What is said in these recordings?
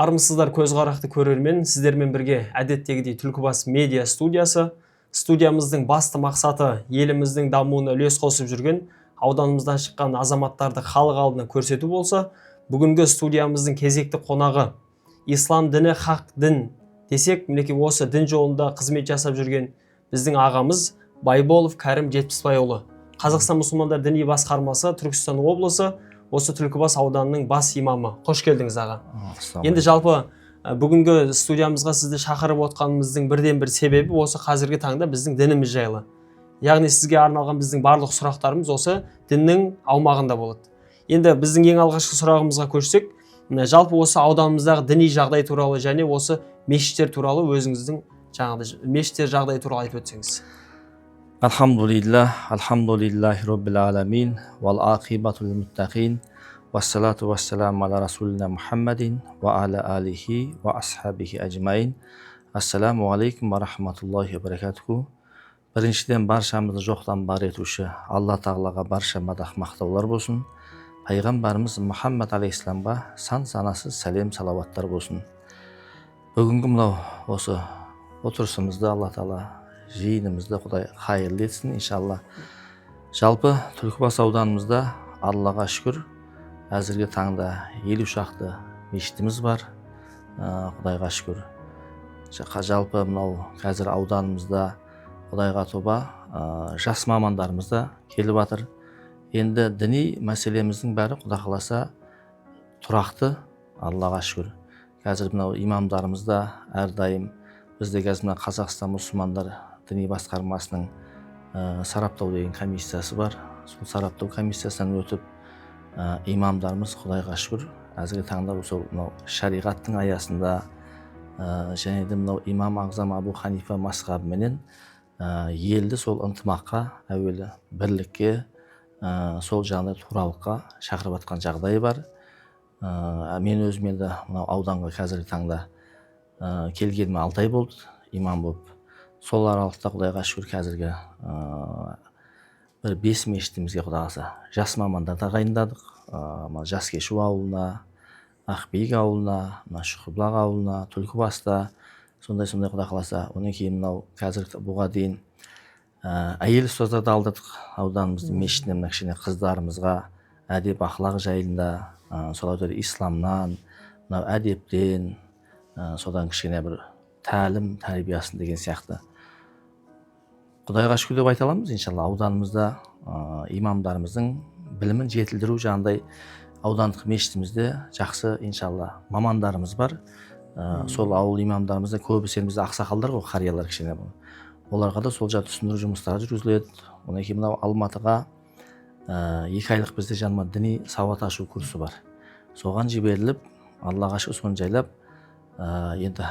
Армысыздар көзқарақты көрермен, сіздермен бірге әдеттегідей Түлкібас медиа студиясы. Студиямыздың басты мақсаты еліміздің дамуына үлес қосып жүрген ауданымыздан шыққан азаматтарды халық алдына көрсету болса, бүгінгі студиямыздың кезекті қонағы ислам діні хақ дін десек, мінекей осы дін жолында қызмет жасап жүрген біздің ағамыз Байболов Кәрім Жетпісбайұлы. Қазақстан мұсылмандар діни басқармасы Түркістан облысы осы Түлкібас ауданының бас имамы. Қош келдіңіз аға. Енді жалпы бүгінгі студиямызға сізді шақырып отқанымыздың бірден бір себебі осы қазіргі таңда біздің дініміз жайлы. Яғни сізге арналған біздің барлық сұрақтарымыз осы діннің аумағында болады. Енді біздің ең алғашқы сұрағымызға көшсек, жалпы осы ауданымыздағы діни жағдай туралы және осы мешіттер туралы өзіңіздің мешіттер жағдай туралы айтып өтсеңіз. Алхамдулиллахи роббил аламин, вал ақибату лил муттақин, вассалату вассаламу аля расулина Мухаммадин, ва аля алихи, ва асхабихи аджмаин. Ассаламу алейкум ва рахматуллахи ва баракатуху. Біріншіден баршамызды жоқтан бар етуші Алла тағалаға барша мадақ мақтаулар болсын. Пайғамбарымыз Мұхаммад алейхисаламға сан санасыз сәлем салауаттар болсын. Бүгінгі мынау осы отырысымызды Алла тағала жиынымызды Құдай хайырлы етсін, иншалла. Жалпы Түлкібас ауданымызда Аллаға шүкір, әзірге таңда 50 шақты мешітіміз бар. Құдайға шүкір. Жалпы мынау қазір ауданымызда Құдайға тоба жас мамандарымыз да келіп жатыр. Енді діни мәселеміздің бәрі Құдай қаласа тұрақты, Аллаға шүкір. Қазір мынау имамдарымыз да әрдайым бізде қазір Қазақстан мұсылмандар діни басқармасының сараптау деген комиссиясы бар. Сол сараптау комиссиясынан өтіп имамдарымыз Құдайға шүкір әзірге таңда сол шариғаттың аясында және де мынау имам ағзам Абу Ханифа мазхабыменен елді сол ынтымаққа, әуелі бірлікке, сол жағдай туралыққа шақырып жатқан жағдай бар. Мен өзім енді мынау ауданға қазіргі таңда келгеніме 6 ай болды имам болып. Сол аралықта Құдайға шүкір қазіргі бір 5 мешітімізге Құдай қаласа жас мамандар тағайындадық. Жаскешу ауылына, Ақбейік ауылына, Шұқырбұлақ ауылына, Түлкібаста, сондай Құдай қаласа. Онан кейін мынау қазір бұға дейін әйел ұстаздарды алдырдық ауданымыздың мешітіне, мына кішкене қыздарымызға әдеп ақылақ жайында, солай исламнан, мынау әдептен, содан кішкене бір тәлім, тәрбиясын деген сияқты. Құдайға шүкір деп айта аламыз, иншалла. Ауданымызда имамдарымыздың білімін жетілдіру жағындай аудандық мешітімізде жақсы, иншалла, мамандарымыз бар. Сол ауыл имамдарымызда көбісі бізде ақсақалдар ғой, қариялар кішкене бұл. Оларға да сол жағы түсіндіру жұмыстары жүргізіледі. Онан кейін мынау Алматыға 2 айлық бізде жаныма діни сауат ашу курсы бар. Соған жіберіліп, Аллаға шүкір соны жайлап, енді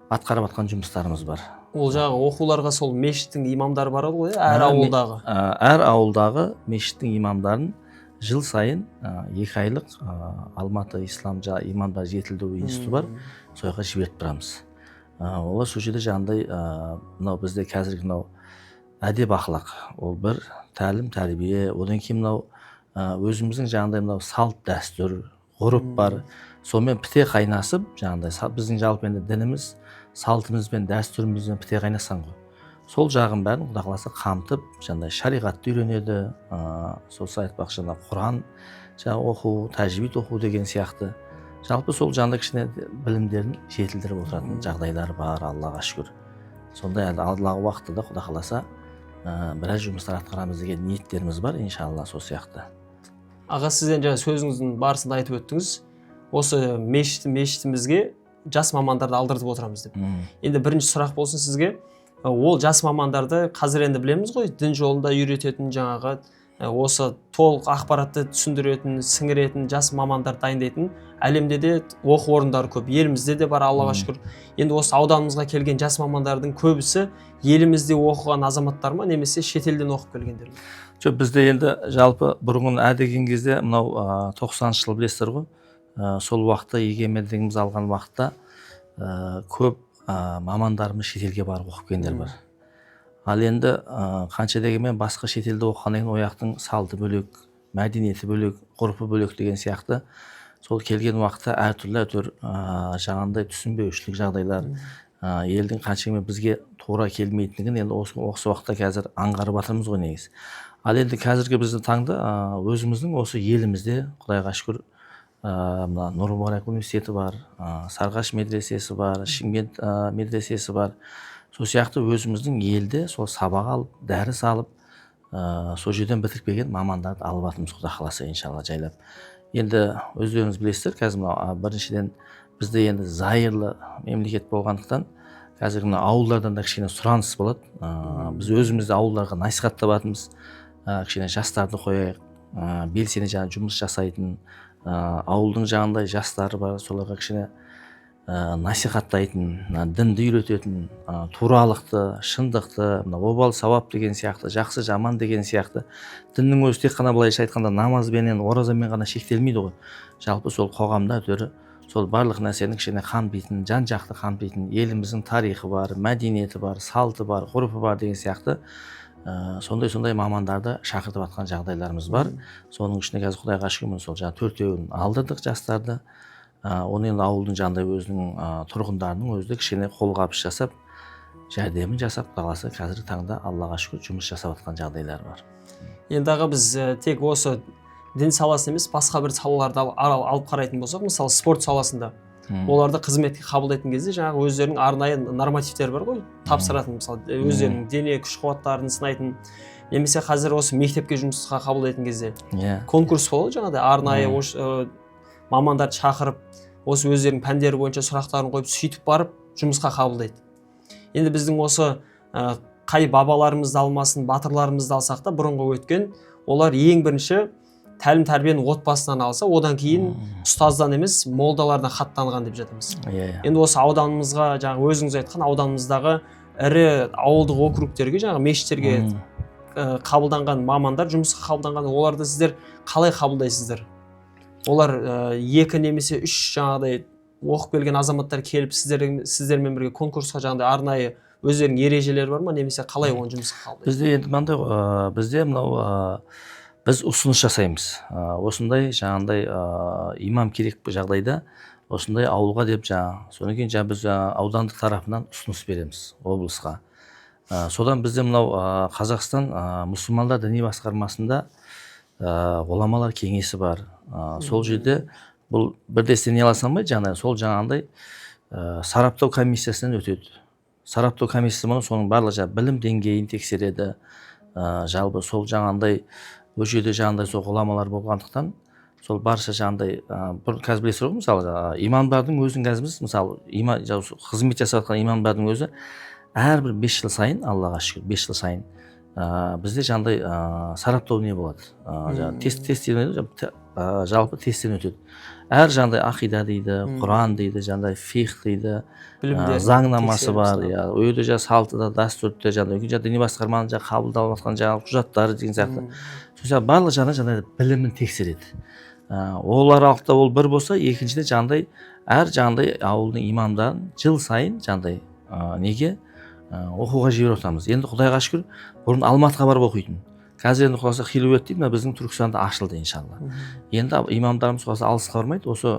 атқарып жатқан жұмыстарымыз бар. Ол жағы оқуларға сол мешіттің имамдары бар ғой, әр ауылдағы. Әр ауылдағы мешіттің имамдарын жыл сайын 2 айлық Алматы ислам имамдар жетілдіру институты бар. Сояққа жіберіп тұрамыз. Олар сол жерде жаңағыдай мынау бізде қазіргі мынау әдеп ақылақ, ол бір тәлім тәрбие, одан кейін мынау өзіміздің жаңағыдай мынау салт дәстүр, ғұрып бар. Сонымен піте қайнасып, жаңағыдай біздің жалпы енді дініміз салтымызбен, дәстүрімізбен піте қайнасан ғой. Сол жағын бәрін Құдай қаласа қамтып, жаңағыдай шариғатты үйренеді. Сол айтпақ жаңа Құран оқу, тәжвид оқу деген сияқты. Жалпы сол жағында кішкене білімдерін жетілдіріп отыратын жағдайлар бар, Аллаға шүкір. Сондай алдағы уақытта да Құдай қаласа біраз жұмыстар атқарамыз деген ниеттеріміз бар, иншалла, сол сияқты. Аға, сізден жаңа сөзіңіздің барысында айтып өттіңіз, осы мешітімізге жас мамандарды алдыртып отырамыз деп. Енді бірінші сұрақ болсын сізге, ол жас мамандарды қазір енді білеміз ғой, дін жолында үйрететін, жаңағы осы толық ақпаратты түсіндіретін, сіңіретін жас мамандар дайындайтын әлемде де оқу орындары көп, елімізде де бар, Аллаға шүкір. Енді осы ауданымызға келген жас мамандардың көбісі елімізде оқыған азаматтар ма, немесе шетелден оқып келгендер ме? Жоқ, бізде енді жалпы бұрын деген кезде мынау 90-шы жыл білесіздер ғой. Сол уақытта егемендігіміз алған уақытта көп мамандарымыз шетелге барып оқып келгендер бар. Ал енді қанша дегенмен басқа шетелде оқығаннан кейін ояқтың салты бөлек, мәдениеті бөлек, ғұрпы бөлек деген сияқты сол келген уақытта әртүрлі әйтеуір жаңағындай түсінбеушілік жағдайлар, елдің қаншама бізге тура келмейтіндігін енді осы уақытта қазір аңғарып жатырмыз ғой негізі. Ал енді қазіргі біздің таңда өзіміздің осы елімізде құдайға шүкір мына Нұр Мүбарак университеті бар, Сарғаш медресесі бар, Шымкент медресесі бар. Сол сияқты өзіміздің елде сол сабақ алып, дәріс алып, сол жерден бітіріп келген мамандарды алып жатырмыз, Құдай қаласа иншалла жайлап. Енді өздеріңіз білесіздер, қазір мына біріншіден бізде енді зайырлы мемлекет болғандықтан қазір мына ауылдардан да кішкене сұраныс болады. Біз өзімізді ауылдарға насихаттап жатырмыз. Кішкене жастарды қояйық, белсене жаңа жұмыс жасайтын, ауылдың жағындай жастары бар, соларға кішкене насихаттайтын, дінді үйрететін, туралықты, шындықты, обал сауап деген сияқты, жақсы жаман деген сияқты. Діннің өзі тек қана былайша айтқанда намазбенен, оразамен ғана шектелмейді ғой. Жалпы сол қоғамда өтері сол барлық нәрсені кішкене қамтитын, жан-жақты қамтитын, еліміздің тарихы бар, мәдениеті бар, салты бар, ғұрпы бар деген сияқты сондай мамандарды шақыртып жатқан жағдайларымыз бар. Соның ішінде қазір құдайға шүкір сол жаңа 4-еуін алдырдық жастарды. Оны енді ауылдың жанында өзінің тұрғындарының өзі кішкене қолғабыс жасап, жәрдемін жасап, қаласы қазіргі таңда Аллаға шүкір жұмыс жасап жатқан жағдайлар бар. Енді аға біз тек осы дін саласын емес, басқа бір салаларды алып қарайтын болсақ, мысалы спорт саласында оларды қызметке қабылдайтын кезде жаңағы өздерінің арнайы нормативтер бар ғой, тапсыратын, мысалы өздерінің дене күш қуаттарын сынайтын, немесе қазір осы мектепке жұмысқа қабылдайтын кезде конкурс болады, жаңағыдай арнайы мамандарды шақырып, осы өздерінің пәндері бойынша сұрақтарын қойып, сөйтіп барып жұмысқа қабылдайды. Енді біздің осы қай бабаларымызды алмасын, батырларымызды алсақ та бұрынғы өткен, олар ең бірінші тәлім тәрбиені отбасынан алса, одан кейін ұстаздан емес, молдалардан хаттанған деп жатырмыз. Енді осы ауданымызға, жаңағы өзіңіз айтқан ауданымыздағы ірі ауылдық округтерге, жаңағы мешіттерге қабылданған мамандар, жұмысқа қабылданған, оларды сіздер қалай қабылдайсыздар? Олар 2 немесе 3 жаңағыдай оқып келген азаматтар келіп сіздермен бірге конкурсқа жаңағыдай арнайы өздерінің ережелері бар ма, немесе қалай оны жұмысқа қабылдайсыздар? Бізде енді мынандай, бізде мынау біз ұсыныс жасаймыз. Осындай жаңағындай имам керек жағдайда осындай ауылға деп содан кейін біз аудандық тарапынан ұсыныс береміз облысқа. Содан бізде мынау Қазақстан мұсылмандар діни басқармасында ғұламалар кеңесі бар. Сол жерде бұл бірдестен не аласам бай, сол жаңағындай сараптау комиссиясынан өтеді. Сараптау комиссиясы соның барлық білім деңгейін тексереді. Жалпы сол жаңағындай ол жерде жаңағындай сол ғұламалар болғандықтан, сол барша жаңағындай қазір білесіздер ғой, мысалы имамдардың өзін қазір мысалы қызмет жасап жатқан имамдардың өзі әрбір 5 жыл сайын, Аллаға шүкір, 5 жыл сайын бізде жаңағындай сараптау не болады. Жалпы тесттен өтеді. Әр жаңағындай ақида дейді, Құран дейді, жаңағындай фих дейді, заңнамасы бар, өйді салтыда, дәстүрде, жаңағындай діни басқарманың қабылдалып жатқан жаңағы құжаттары деген сияқты. Сосын барлық жаңағындай білімін тексереді. Олар алықта ол бір болса, екіншіде жаңағындай әр жаңағындай ауылдың имамдарын жыл сайын жаңағындай неге оқуға жіберіп отырамыз. Енді құдайға шүкір, бұрын Алматыға барып оқитын. Қазір енді құдаса Хилует дейді, біздің Түркістанда ашылды иншалла. Енді имамдарымыз құдаса алысқа бармайды, осы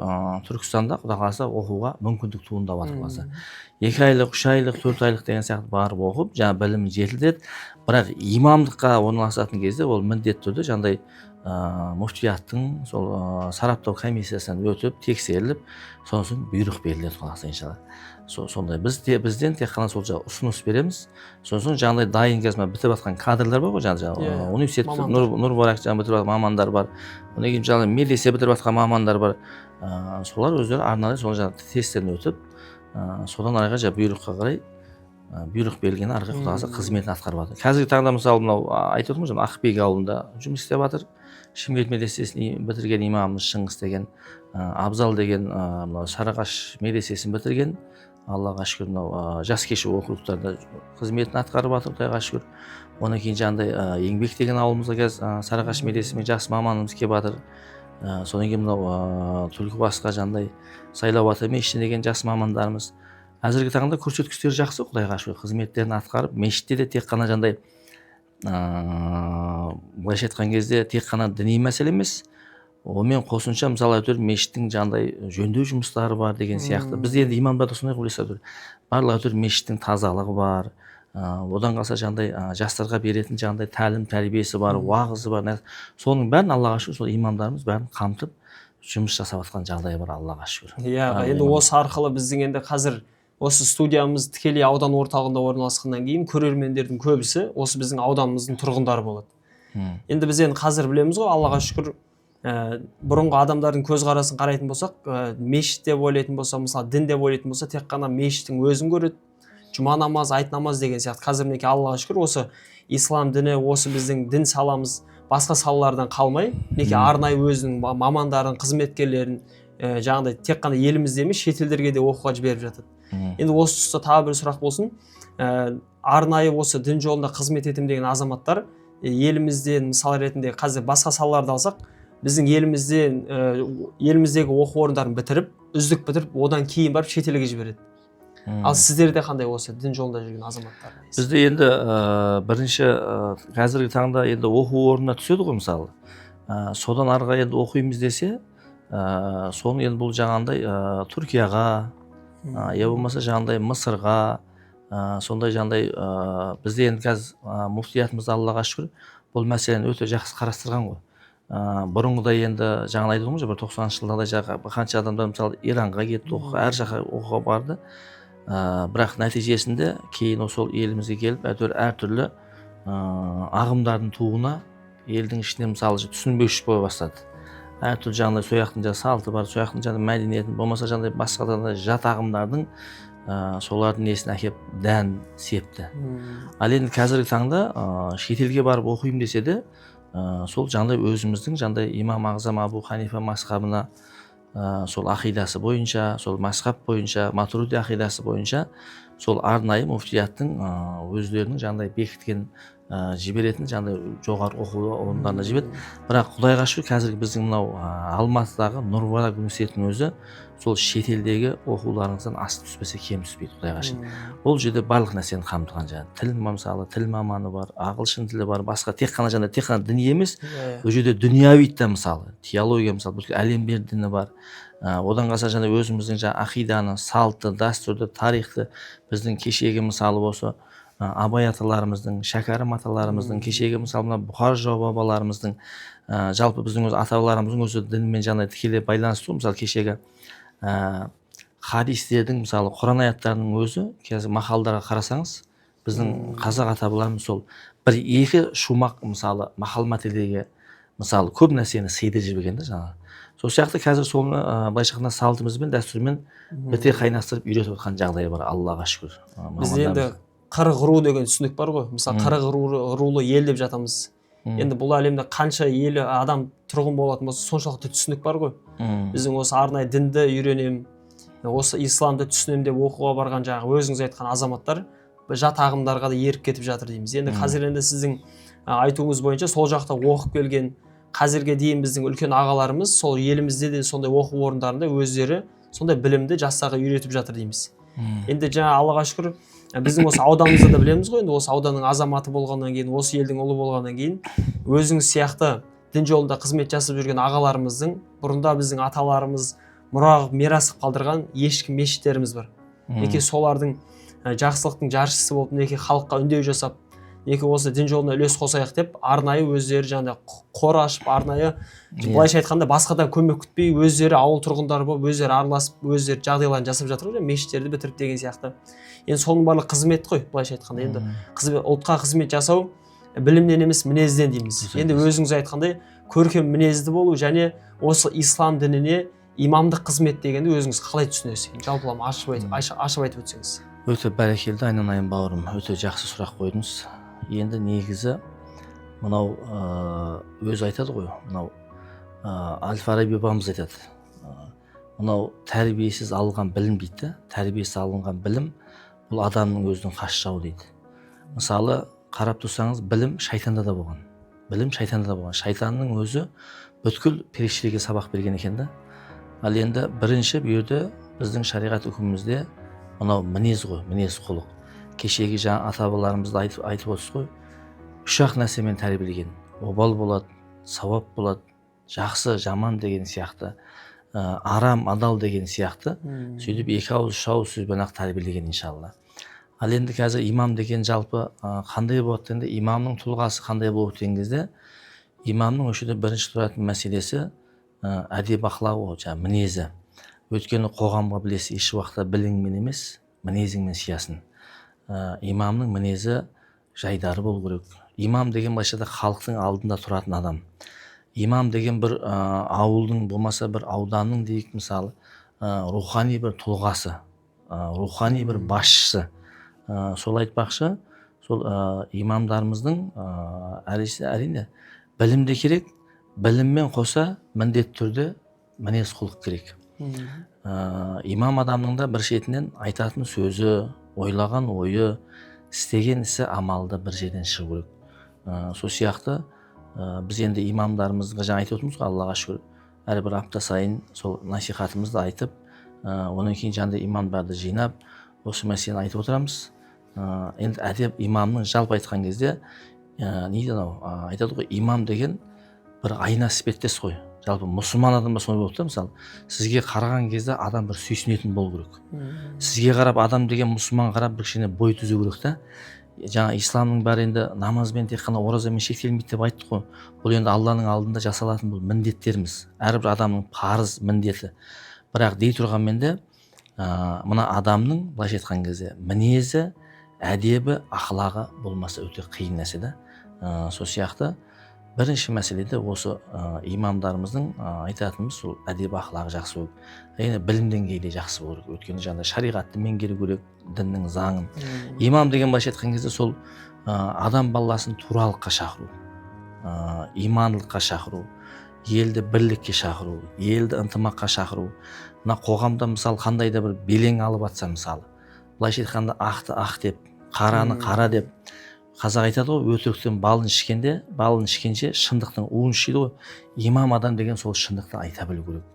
Түркістанда құдай қаласа оқуға мүмкіндік туындап жатыр құдаса. 2 айлық, 3 айлық, 4 айлық деген сияқты барып оқып, жаңа білімін жетілдіреді. Бірақ имамдыққа орналасатын кезде ол міндетті түрде жаңағыдай муфтияттың сол сараптау комиссиясынан өтіп, тексеріліп, сосын бұйрық беріледі құдаса иншалла. Сондай бізден тек қана сол ұсыныс береміз. Сосын жаңағыдай дайын қазір бітіріп жатқан кадрлар бар ғой, жаңағы университет Нұр Мүбарак бітіріп жатқан мамандар бар. Одан кейін жаңағы медресе бітіріп жатқан мамандар бар. Солар өздері арнайы сол жаңағы тесттен өтіп, содан арыға бұйрыққа қарай бұйрық берілген арғы құдағасы қызметін атқарып жатыр. Қазіргі таңда мысалы мынау айтып отырмын, Ақбек ауылында жұмыс істеп жатыр. Шымкент медресесін бітірген имамымыз Шыңғыс деген, Абзал деген Сарыағаш медресесін бітірген. Аллаға шүкір, мынау жас кеші округтарда қызметін атқарып жатыр, құдайға шүкір. Одан кейін жаңағыдай Еңбек деген ауылымызға қазір Сарыағаш медресесімен жас маманымыз келіп жатыр. Содан кейін мынау Түлкібасқа жаңағыдай Сайлау ата мешітіне деген жас мамандарымыз. Әзіргі таңда көрсеткіштері жақсы, құдайға шүкір, қызметтерін атқарып, мешітте де тек қана жаңағыдай былайша айтқан кезде тек қана діни мәселе емес, Онымен қосымша мысалы әйтеуір мешіттің жаңағыдай жөндеу жұмыстары бар деген сияқты. Біз енді имамдар да сондай қылып ойласа барлық әйтеуір мешіттің тазалығы бар. Одан қалса жаңағыдай жастарға беретін жаңағыдай тәлім тәрбиесі бар, уағызы бар. Соның бәрін Аллаға шүкір сол имамдарымыз бәрін қамтып жұмыс жасап жатқан жағдай бар, Аллаға шүкір. Иә, енді осы арқылы біздің енді қазір осы студиямыз тікелей аудан орталығында орналасқаннан кейін көрермендердің көбісі осы біздің ауданымыздың тұрғындары болады. Енді біз енді қазір білеміз ғой, Аллаға шүкір, бұрынғы адамдардың көзқарасын қарайтын болсақ, мешіт деп ойлайтын болса, мысалы дін деп ойлайтын болса, тек қана мешіттің өзін көреді, жұма намаз, айт намаз деген сияқты. Қазір мінекей Аллаға шүкір, осы ислам діні, осы біздің дін саламыз басқа салалардан қалмай, мінекей арнайы өзінің мамандарын, қызметкерлерін жаңағыдай тек қана елімізде емес, шетелдерге де оқуға жіберіп жатады. Енді осы тұста тағы бір сұрақ болсын. Арнайы осы дін жолында қызмет етемін деген азаматтар елімізден мысал ретінде қазір басқа салаларды алсақ, біздің еліміздегі оқу орындарын бітіріп, үздік бітіріп, одан кейін барып шетелге жібереді. Ал сіздерде қандай осы дін жолында жүрген азаматтар? Бізде енді бірінші қазіргі таңда енді оқу орнына түседі ғой мысалы. Содан арыға енді оқимыз десе, соны енді бұл жаңағындай Түркияға, я болмаса жаңағындай Мысырға, сондай жаңағындай бізде енді қазір муфтиятымыз Аллаға шүкір бұл мәселені өте жақсы қарастырған ғой. Бұрынғыда енді жаңа айтып отырмыз ғой, 90-шы жылдарда қанша адамдар мысалы Иранға кетті, әр жаққа оқуға барды. Бірақ нәтижесінде кейін сол елімізге келіп әйтеуір әртүрлі ағымдардың туына елдің ішінде мысалы түсінбеушілік бола бастады. Әртүрлі жаңағыдай сояқтың салты бар, сояқтың жаңағыдай мәдениетін, болмаса жаңағыдай басқа да жат ағымдардың солардың несін әкеп дән септі. Ал енді қазіргі таңда шетелге барып оқимын десе де, сол жаңағыдай өзіміздің жаңағыдай имам Ағзам Абу Ханифа мазхабына сол ақидасы бойынша, сол мазхаб бойынша, Матуриди ақидасы бойынша сол арнайы муфтияттың өздерінің жаңағыдай бекіткен жіберетін жаңағыдай жоғары оқу орындарына жібереді. Бірақ Құдайға шүкір қазіргі біздің мынау Алматыдағы Нұрбала университетінің өзі сол шетелдегі оқуларыңыздан асып түспесе кем түспейді, Құдайға шүкір. Ол жерде барлық нәрсені қамтыған жаңағы тіл мысалы, тіл маманы бар, ағылшын тілі бар, басқа тек қана діни емес, ол жерде дүнияви да мысалы, теология мысалы, бүткіл әлем діні бар. Одан қалса жаңа өзіміздің ақиданы, салты, дәстүрді, тарихты, біздің кешегі мысалы осы Абай аталарымыздың, Шәкәрім аталарымыздың, кешегі мысалы мына Бұхар жырау бабаларымыздың, жалпы біздің өз ата-бабаларымыздың өзі дінмен жаңа тікелей байланысты. Мысалы кешегі хадистердің мысалы Құран аяттарының өзі қазір мақалдарға қарасаңыз, біздің қазақ ата-бабаларымыз сол бір-екі шумақ мысалы мақал мәтелдерге мысалы көп нәрсені сыйдырып жіберген да жаңағы. Сол сияқты қазір соны былайша айтқанда салтымызбен, дәстүрмен біте қайнастырып үйретіп отқан жағдай бар, Аллаға шүкір. Бізде енді 40 ру деген түсінік бар ғой. Мысалы 40 рулы ел деп жатамыз. Енді бұл әлемде қанша елі адам тұрғын болатын болса, соншалықты түсінік бар ғой. Біздің осы арнайы дінді үйренем, осы исламды түсінем деп оқуға барған жаңағы өзіңіз айтқан азаматтар жат ағымдарға да еріп кетіп жатыр дейміз. Енді қазір енді сіздің айтуыңыз бойынша сол жақта оқып келген қазірге дейін біздің үлкен ағаларымыз сол елімізде де сондай оқу орындарында өздері сондай білімді жастарға үйретіп жатыр дейміз. Енді жаңа Аллаға шүкір біздің осы ауданымызда да білеміз ғой, енді осы ауданның азаматы болғаннан кейін, осы елдің ұлы болғаннан кейін өзіңіз сияқты дін жолында қызмет жасап жүрген ағаларымыздың бұрында біздің аталарымыз мұра мирас қалдырған ешкі мешіттеріміз бар. Неке солардың жақсылықтың жаршысы болып, неке халыққа үндеу жасап, неке осы дін жолына үлес қосайық деп арнайы өздері жаңағыдай қор ашып, арнайы былайша айтқанда басқадан көмек күтпей өздері ауыл тұрғындары болып, өздері араласып, өздері жағдайларын жасап жатыр ғой, мешіттерді бітіріп деген сияқты. Енді соның барлығы қызмет қой, былайша айтқанда. Енді ұлтқа қызмет жасау білімнен емес, мінезден дейміз. Енді өзіңіз айтқандай көркем мінезді болу және осы ислам дініне имамдық қызмет дегенді өзіңіз қалай түсінесіз? Жалпылама ашып айтып өтсеңіз. Өте бәрекелді айналайын бауырым, өте жақсы сұрақ қойдыңыз. Енді негізі мынау өзі айтады ғой, мынау Әл-Фараби бабамыз айтады. Мынау тәрбиесіз алынған білім дейді, тәрбиесіз алынған білім бұл адамның өзінің қас жауы дейді. Мысалы қарап тұрсаңыз, білім шайтанда да болған. Білім шайтанда да болған. Шайтанның өзі бүткіл періштелерге сабақ берген екен да. Ал енді бірінші бұл жерде біздің шариғат үкімімізде мынау мінез ғой, мінез құлық. Кешегі жаңа ата-бабаларымызды айтып отырсыз ғой, үш ақ нәрсемен тәрбиелеген. Обал болады, сауап болады, жақсы жаман деген сияқты, арам адал деген сияқты сөйтіп 2 ауыз 3 ауыз сөзбен ақ тәрбиелеген иншалла. Ал енді қазір имам деген жалпы қандай болады енді, имамның тұлғасы қандай болады деген кезде, имамның осы жерде бірінші тұратын мәселесі әдеп ақылағы, жаңағы мінезі. Өйткені қоғамға білесіз, еш уақытта біліңмен емес, мінезіңмен сиясын. Имамның мінезі жайдары болу керек. Имам деген былайша халықтың алдында тұратын адам. Имам деген бір ауылдың болмаса бір ауданның дейік мысалы, рухани бір тұлғасы, рухани бір басшысы. Сол айтпақшы, сол имамдарымыздың әрине білім де керек, біліммен қоса міндетті түрде мінез құлық керек. Имам адамның да бір шетінен айтатын сөзі, ойлаған ойы, істеген ісі, амалды бір жерден шығу керек. Сол сияқты біз енді имамдарымызға жаңа айтып отырмыз ғой, Аллаға шүкір, әрбір апта сайын сол насихатымызды айтып, онан кейін жаңағыдай имамдарды жинап, осы мәселені айтып отырамыз. Енді әдеп имамның жалпы айтқан кезде, айтады ғой, имам деген бір айна іспеттес қой. Жалпы мұсылман адамда сондай болып тұр, мысалы, сізге қараған кезде адам бір сүйсінетін болу керек. Сізге қарап адам деген мұсылман қарап бір кішкене бой түзу керек та. Жаңа исламның бәрі енді намазбен тек қана оразамен шектелмейді деп айттық қой. Бұл енді Алланың алдында жасалатын бұл міндеттеріміз. Әрбір адамның парыз міндеті. Бірақ дей тұрғанмен де мына адамның былайша айтқан кезде мінезі, әдебі, ақылағы болмаса өте қиын нәрсе да. Сол сияқты бірінші мәселеде осы имамдарымыздың айтатынымыз сол әдеп ақылағы жақсы болу керек. Яғни білім деңгейі жақсы болу керек. Өйткені жаңағыдай шариғатты меңгеру керек, діннің заңын. Имам деген былайша айтқан кезде сол адам баласын туралыққа шақыру, имандылыққа шақыру, елді бірлікке шақыру, елді ынтымаққа шақыру. Мына қоғамда мысалы қандай да бір белең алып жатса, мысалы, былайша айтқанда ақты ақ деп, қараны қара деп, қазақ айтады ғой, өтіріктен балын ішкенше шындықтың уын ішеді ғой. Имам адам деген сол шындықты айта білу керек.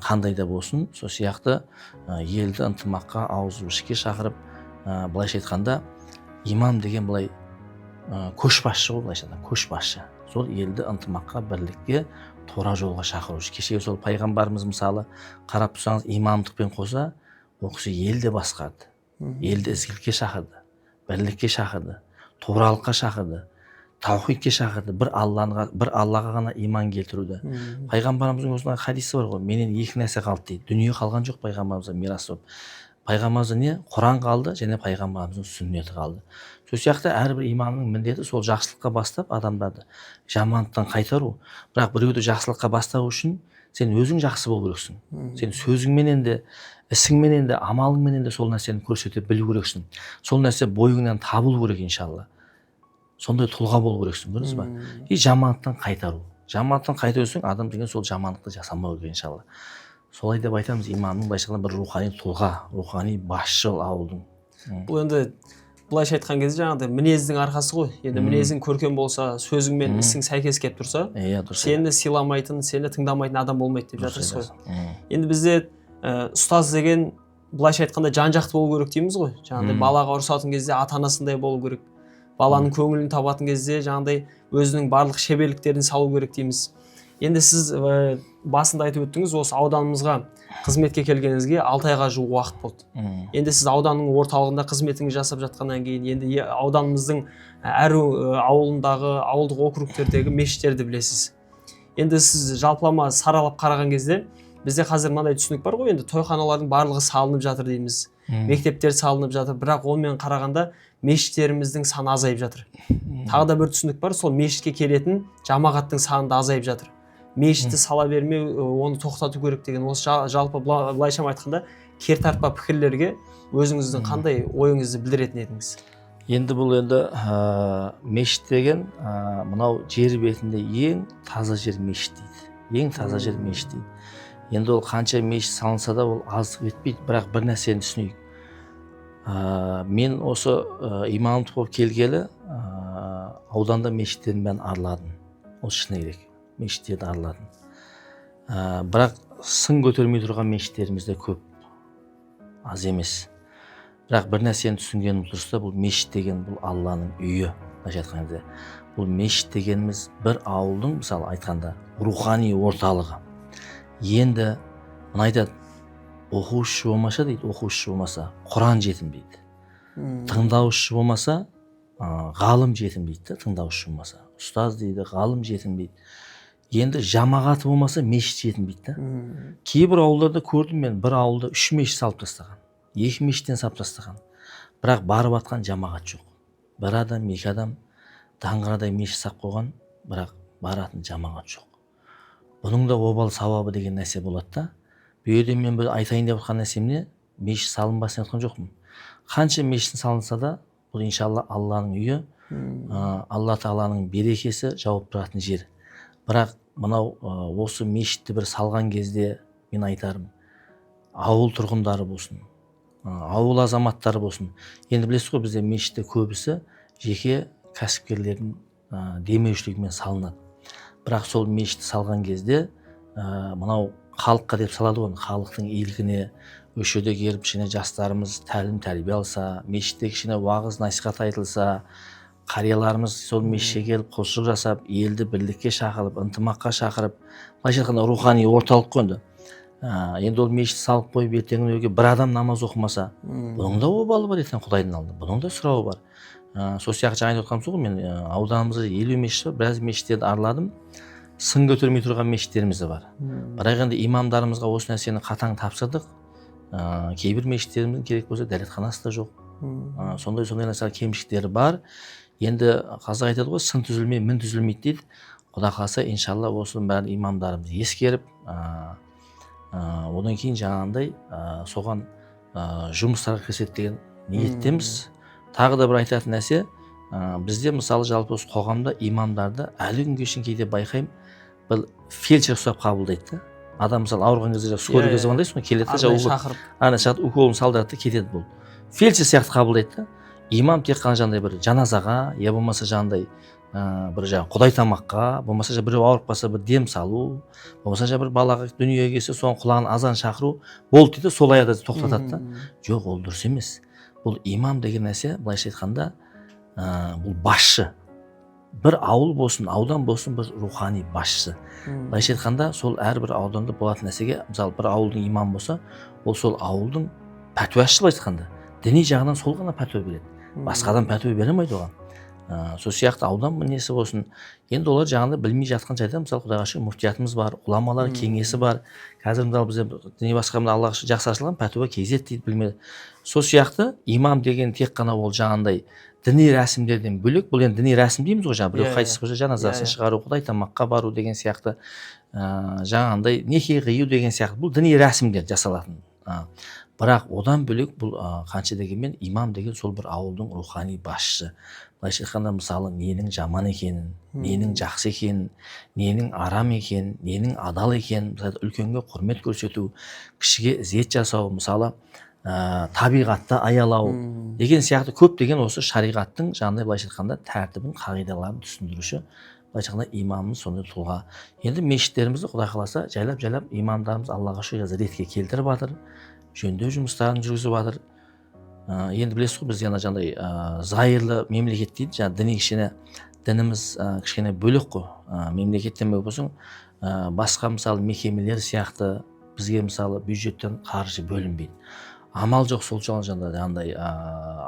Қандай да болсын, сол сияқты елді ынтымаққа, ауызбіршілікке шақырып, былайша айтқанда имам деген былай көшбасшы ғой, былайша айтқанда көшбасшы. Сол елді ынтымаққа, бірлікке, тура жолға шақыру. Кешегі сол пайғамбарымыз мысалы қарап тұрсаңыз, имамдықпен қоса ол кісі елді басқарды, елді ізгілікке шақырды, бірлікке шақырды, туралыққа шақырды, таухидке шақырды, бір Аллаға ғана иман келтіруді. Пайғамбарымыздың осындай хадисі бар ғой, менен 2 нәрсе қалды дейді. Дүние қалған жоқ пайғамбарымызға мирас болып. Пайғамбарымызда не? Құран қалды, және пайғамбарымыздың сүннеті қалды. Сол сияқты әрбір имамның міндеті сол жақсылыққа бастап адамдарды жамандықтан қайтару. Бірақ біреуді жақсылыққа бастау үшін сен өзің жақсы болу керексің. Сен сөзіңменен де, ісіңменен де, амалыңменен де сол нәрсені көрсете білу керексің. Сол нәрсе бойыңнан табылу керек иншалла. Сондай тұлға болу керексің, көрдіңіз ба? И жамандықтан қайтару. Жамандықтан қайтарсаң, адам деген сол жамандықты жасамау керек иншалла. Солай деп айтамыз, имамның былайша бір рухани тұлға, рухани басшы ауылдың. Бұл енді былайша айтқан кезде жаңағыдай мінездің арқасы ғой. Енді мінезің көркем болса, сөзің мен ісің сәйкес келіп тұрса, сені сыйламайтын, сені тыңдамайтын адам болмайды деп жатырсыз ғой. Енді бізде ұстаз деген былайша айтқанда жан-жақты болу керек дейміз ғой. Жаңағыдай балаға ұрсатын кезде ата-анасындай болу керек. Баланың көңілін табатын кезде жаңағыдай өзінің барлық шеберліктерін салу керек дейміз. Енді сіз басында айтып өттіңіз, осы ауданымызға қызметке келгеніңізге 6 айға жуық уақыт болды. Енді сіз ауданның орталығында қызметіңізді жасап жатқаннан кейін, енді ауданымыздың әр ауылындағы, ауылдық округтердегі мешіттерді білесіз. Енді сіз жалпылама саралап қараған кезде, бізде қазір мынандай түсінік бар ғой, енді тойханалардың барлығы салынып жатыр дейміз. Мектептер салынып жатыр, бірақ онымен қарағанда мешіттеріміздің саны азайып жатыр. Тағы да бір түсінік бар, сол мешітке келетін жамағаттың саны да азайып жатыр. Мешітті сала бермеу, оны тоқтату керек деген, осы жалпы былайша айтқанда кертартпа пікірлерге өзіңіздің қандай ойыңызды білдіретін едіңіз? Енді бұл мешіт деген мынау жер бетінде ең таза жер мешіт дейді. Ең таза жер мешіт дейді. Енді ол қанша мешіт салынса да ол аздық етпейді, бірақ бір нәрсені түсінейік. Мен осы имамдық болып келгелі ауданда мешіттердің бәрін араладым. Ол шыны керек. Мешіттерді араладым. Бірақ сын көтермей тұрған мешіттеріміз де көп, аз емес. Бірақ бір нәрсені түсінгенім дұрыс та, бұл мешіт деген бұл Алланың үйі. былайша айтқан кезде бұл мешіт дегеніміз бір ауылдың мысалы айтқанда рухани орталығы. Енді мына айтады, оқушы болмаса дейді, оқушы болмаса Құран жетінбейді. Тыңдаушы болмаса ғалым жетінбейді, тыңдаушы болмаса. Ұстаз дейді, ғалым жетінбейді. Енді жамағаты болмаса мешіт жетінбейді. Кейбір ауылдарда көрдім мен, бір ауылда 3 мешіт салып тастаған, 2 мешіттен салып тастаған. Бірақ барып атқан жамағат жоқ. Бір адам, 2 адам даңғырадай мешіт салып қойған, бірақ баратын жамағат жоқ. Бұның да обал сауабы деген нәрсе болады да. Бұл жерде мен бір айтайын деп отқан нәрсем не? Мешіт салынбасын айтқан жоқпын. Қанша мешіт салынса да, бұл иншалла Алланың үйі, Алла Тағаланың берекесі жауап тұратын жер. Бірақ мынау осы мешітті бір салған кезде мен айтарым, ауыл тұрғындары болсын, ауыл азаматтары болсын. Енді білесіз ғой, бізде мешітте көбісі жеке кәсіпкерлердің демеушілігімен салынады. Бірақ сол мешітті салған кезде мынау халыққа деп салады ғой, халықтың игілігіне, осы жерде келіп жастарымыз тәлім тәрбие алса, мешітте кішкене уағыз насихат айтылса, қарияларымыз сол мешітке келіп құлшылық жасап, елді бірлікке шақырып, ынтымаққа шақырып, былайша айтқанда рухани орталық қой енді. Енді ол мешіт салып қойып ертеңгі күнге бір адам намаз оқымаса, бұның да обалы бар ертең Құдайдың алдында, бұның да сұрауы бар. Сол сияқты жаңа айтып отқаным сол ғой, мен ауданымызда 50 мешіт бар, біраз мешіттерді арладым. Сын көтермей тұрған мешіттеріміз де бар. Бірақ енді имамдарымызға осы нәрсені қатаң тапсырдық. Кейбір мешіттеріміздің керек болса дәретханасы да жоқ. Сондай нәрселер кемшіліктері бар. Енді қазақ айтады ғой, сын түзілмей мін түзілмейді дейді. Құда қаласа иншалла осының бәрін имамдарымыз ескеріп, одан кейін жаңағындай соған жұмыстарға кіріседі деген ниеттеміз. Тағы да бір айтатын нәрсе, бізде мысалы жалпы осы қоғамда имамдарды әлі күнге шейін кейде байқаймын, бір фельдшер ұстап қабылдайды. Адам мысалы ауырған кезде скорыйға звондайсың ғой, келеді, уколын салдырады, кетеді бұл. Фельдшер сияқты қабылдайды. Имам тек қана жаңағыдай бір жаназаға, я болмаса жаңағыдай бір Құдай тамаққа, болмаса біреу ауырып қалса бір дем салу, болмаса бір балаға дүниеге келсе соның құлағын азан шақыру болды дейді, сол аяқта тоқтатады да. Жоқ, ол дұрыс емес. Бұл имам деген нәрсе, былайша айтқанда, бұл басшы. Бір ауыл болсын, аудан болсын, бір рухани басшысы. Былайша айтқанда, сол әрбір ауданда болатын нәрсеге, мысалы бір ауылдың имам болса, ол сол ауылдың пәтуашысы, былайша айтқанда, діни жағынан сол ғана пәтуа береді. Басқадан пәтуа бере алмайды оған. Сол сияқты аудан несі болсын. Енді олар жаңағыда білмей жатқан жайда, мысалы Құдайға шүкір муфтиятымыз бар, ғұламалар кеңесі бар. Қазір мысалы бізде діни басқармада Аллаға шүкір жақсы ашылған пәтуа KZ дейді, білмеді. Сол сияқты имам деген тек қана ол жаңағындай діни рәсімдерден бөлек, бұл енді діни рәсім дейміз ғой, жаңағы біреу қайтыс болса жаназасын шығару, Құдай тамаққа бару деген сияқты, жаңағындай неке қию деген сияқты, бұл діни рәсімдер жасалатын. Бірақ одан бөлек бұл қанша дегенмен имам деген сол бір ауылдың рухани басшысы. Былайша айтқанда мысалы ненің жаман екенін, ненің жақсы екенін, ненің арам екенін, ненің адал екенін, үлкенге құрмет көрсету, кішіге ізет жасау, мысалы табиғатты аялау деген сияқты көптеген осы шариғаттың жаңағыдай былайша айтқанда тәртібін, қағидаларын түсіндіруші былайша айтқанда имамымыз сондай тұлға. Енді мешіттерімізді Құдай қаласа жайлап имамдарымыз Аллаға шүкір ретке келтіріп жатыр, жөндеу жұмыстарын жүргізіп жатыр. Енді білесіз ғой, біз жаңағыдай зайырлы мемлекет дейді, жаңа діни дініміз кішкене бөлек қой. Мемлекеттен бөлек болсаң, басқа мысалы мекемелер сияқты бізге мысалы бюджеттен қаржы бөлінбейді. Амал жоқ, сол жаңағыдай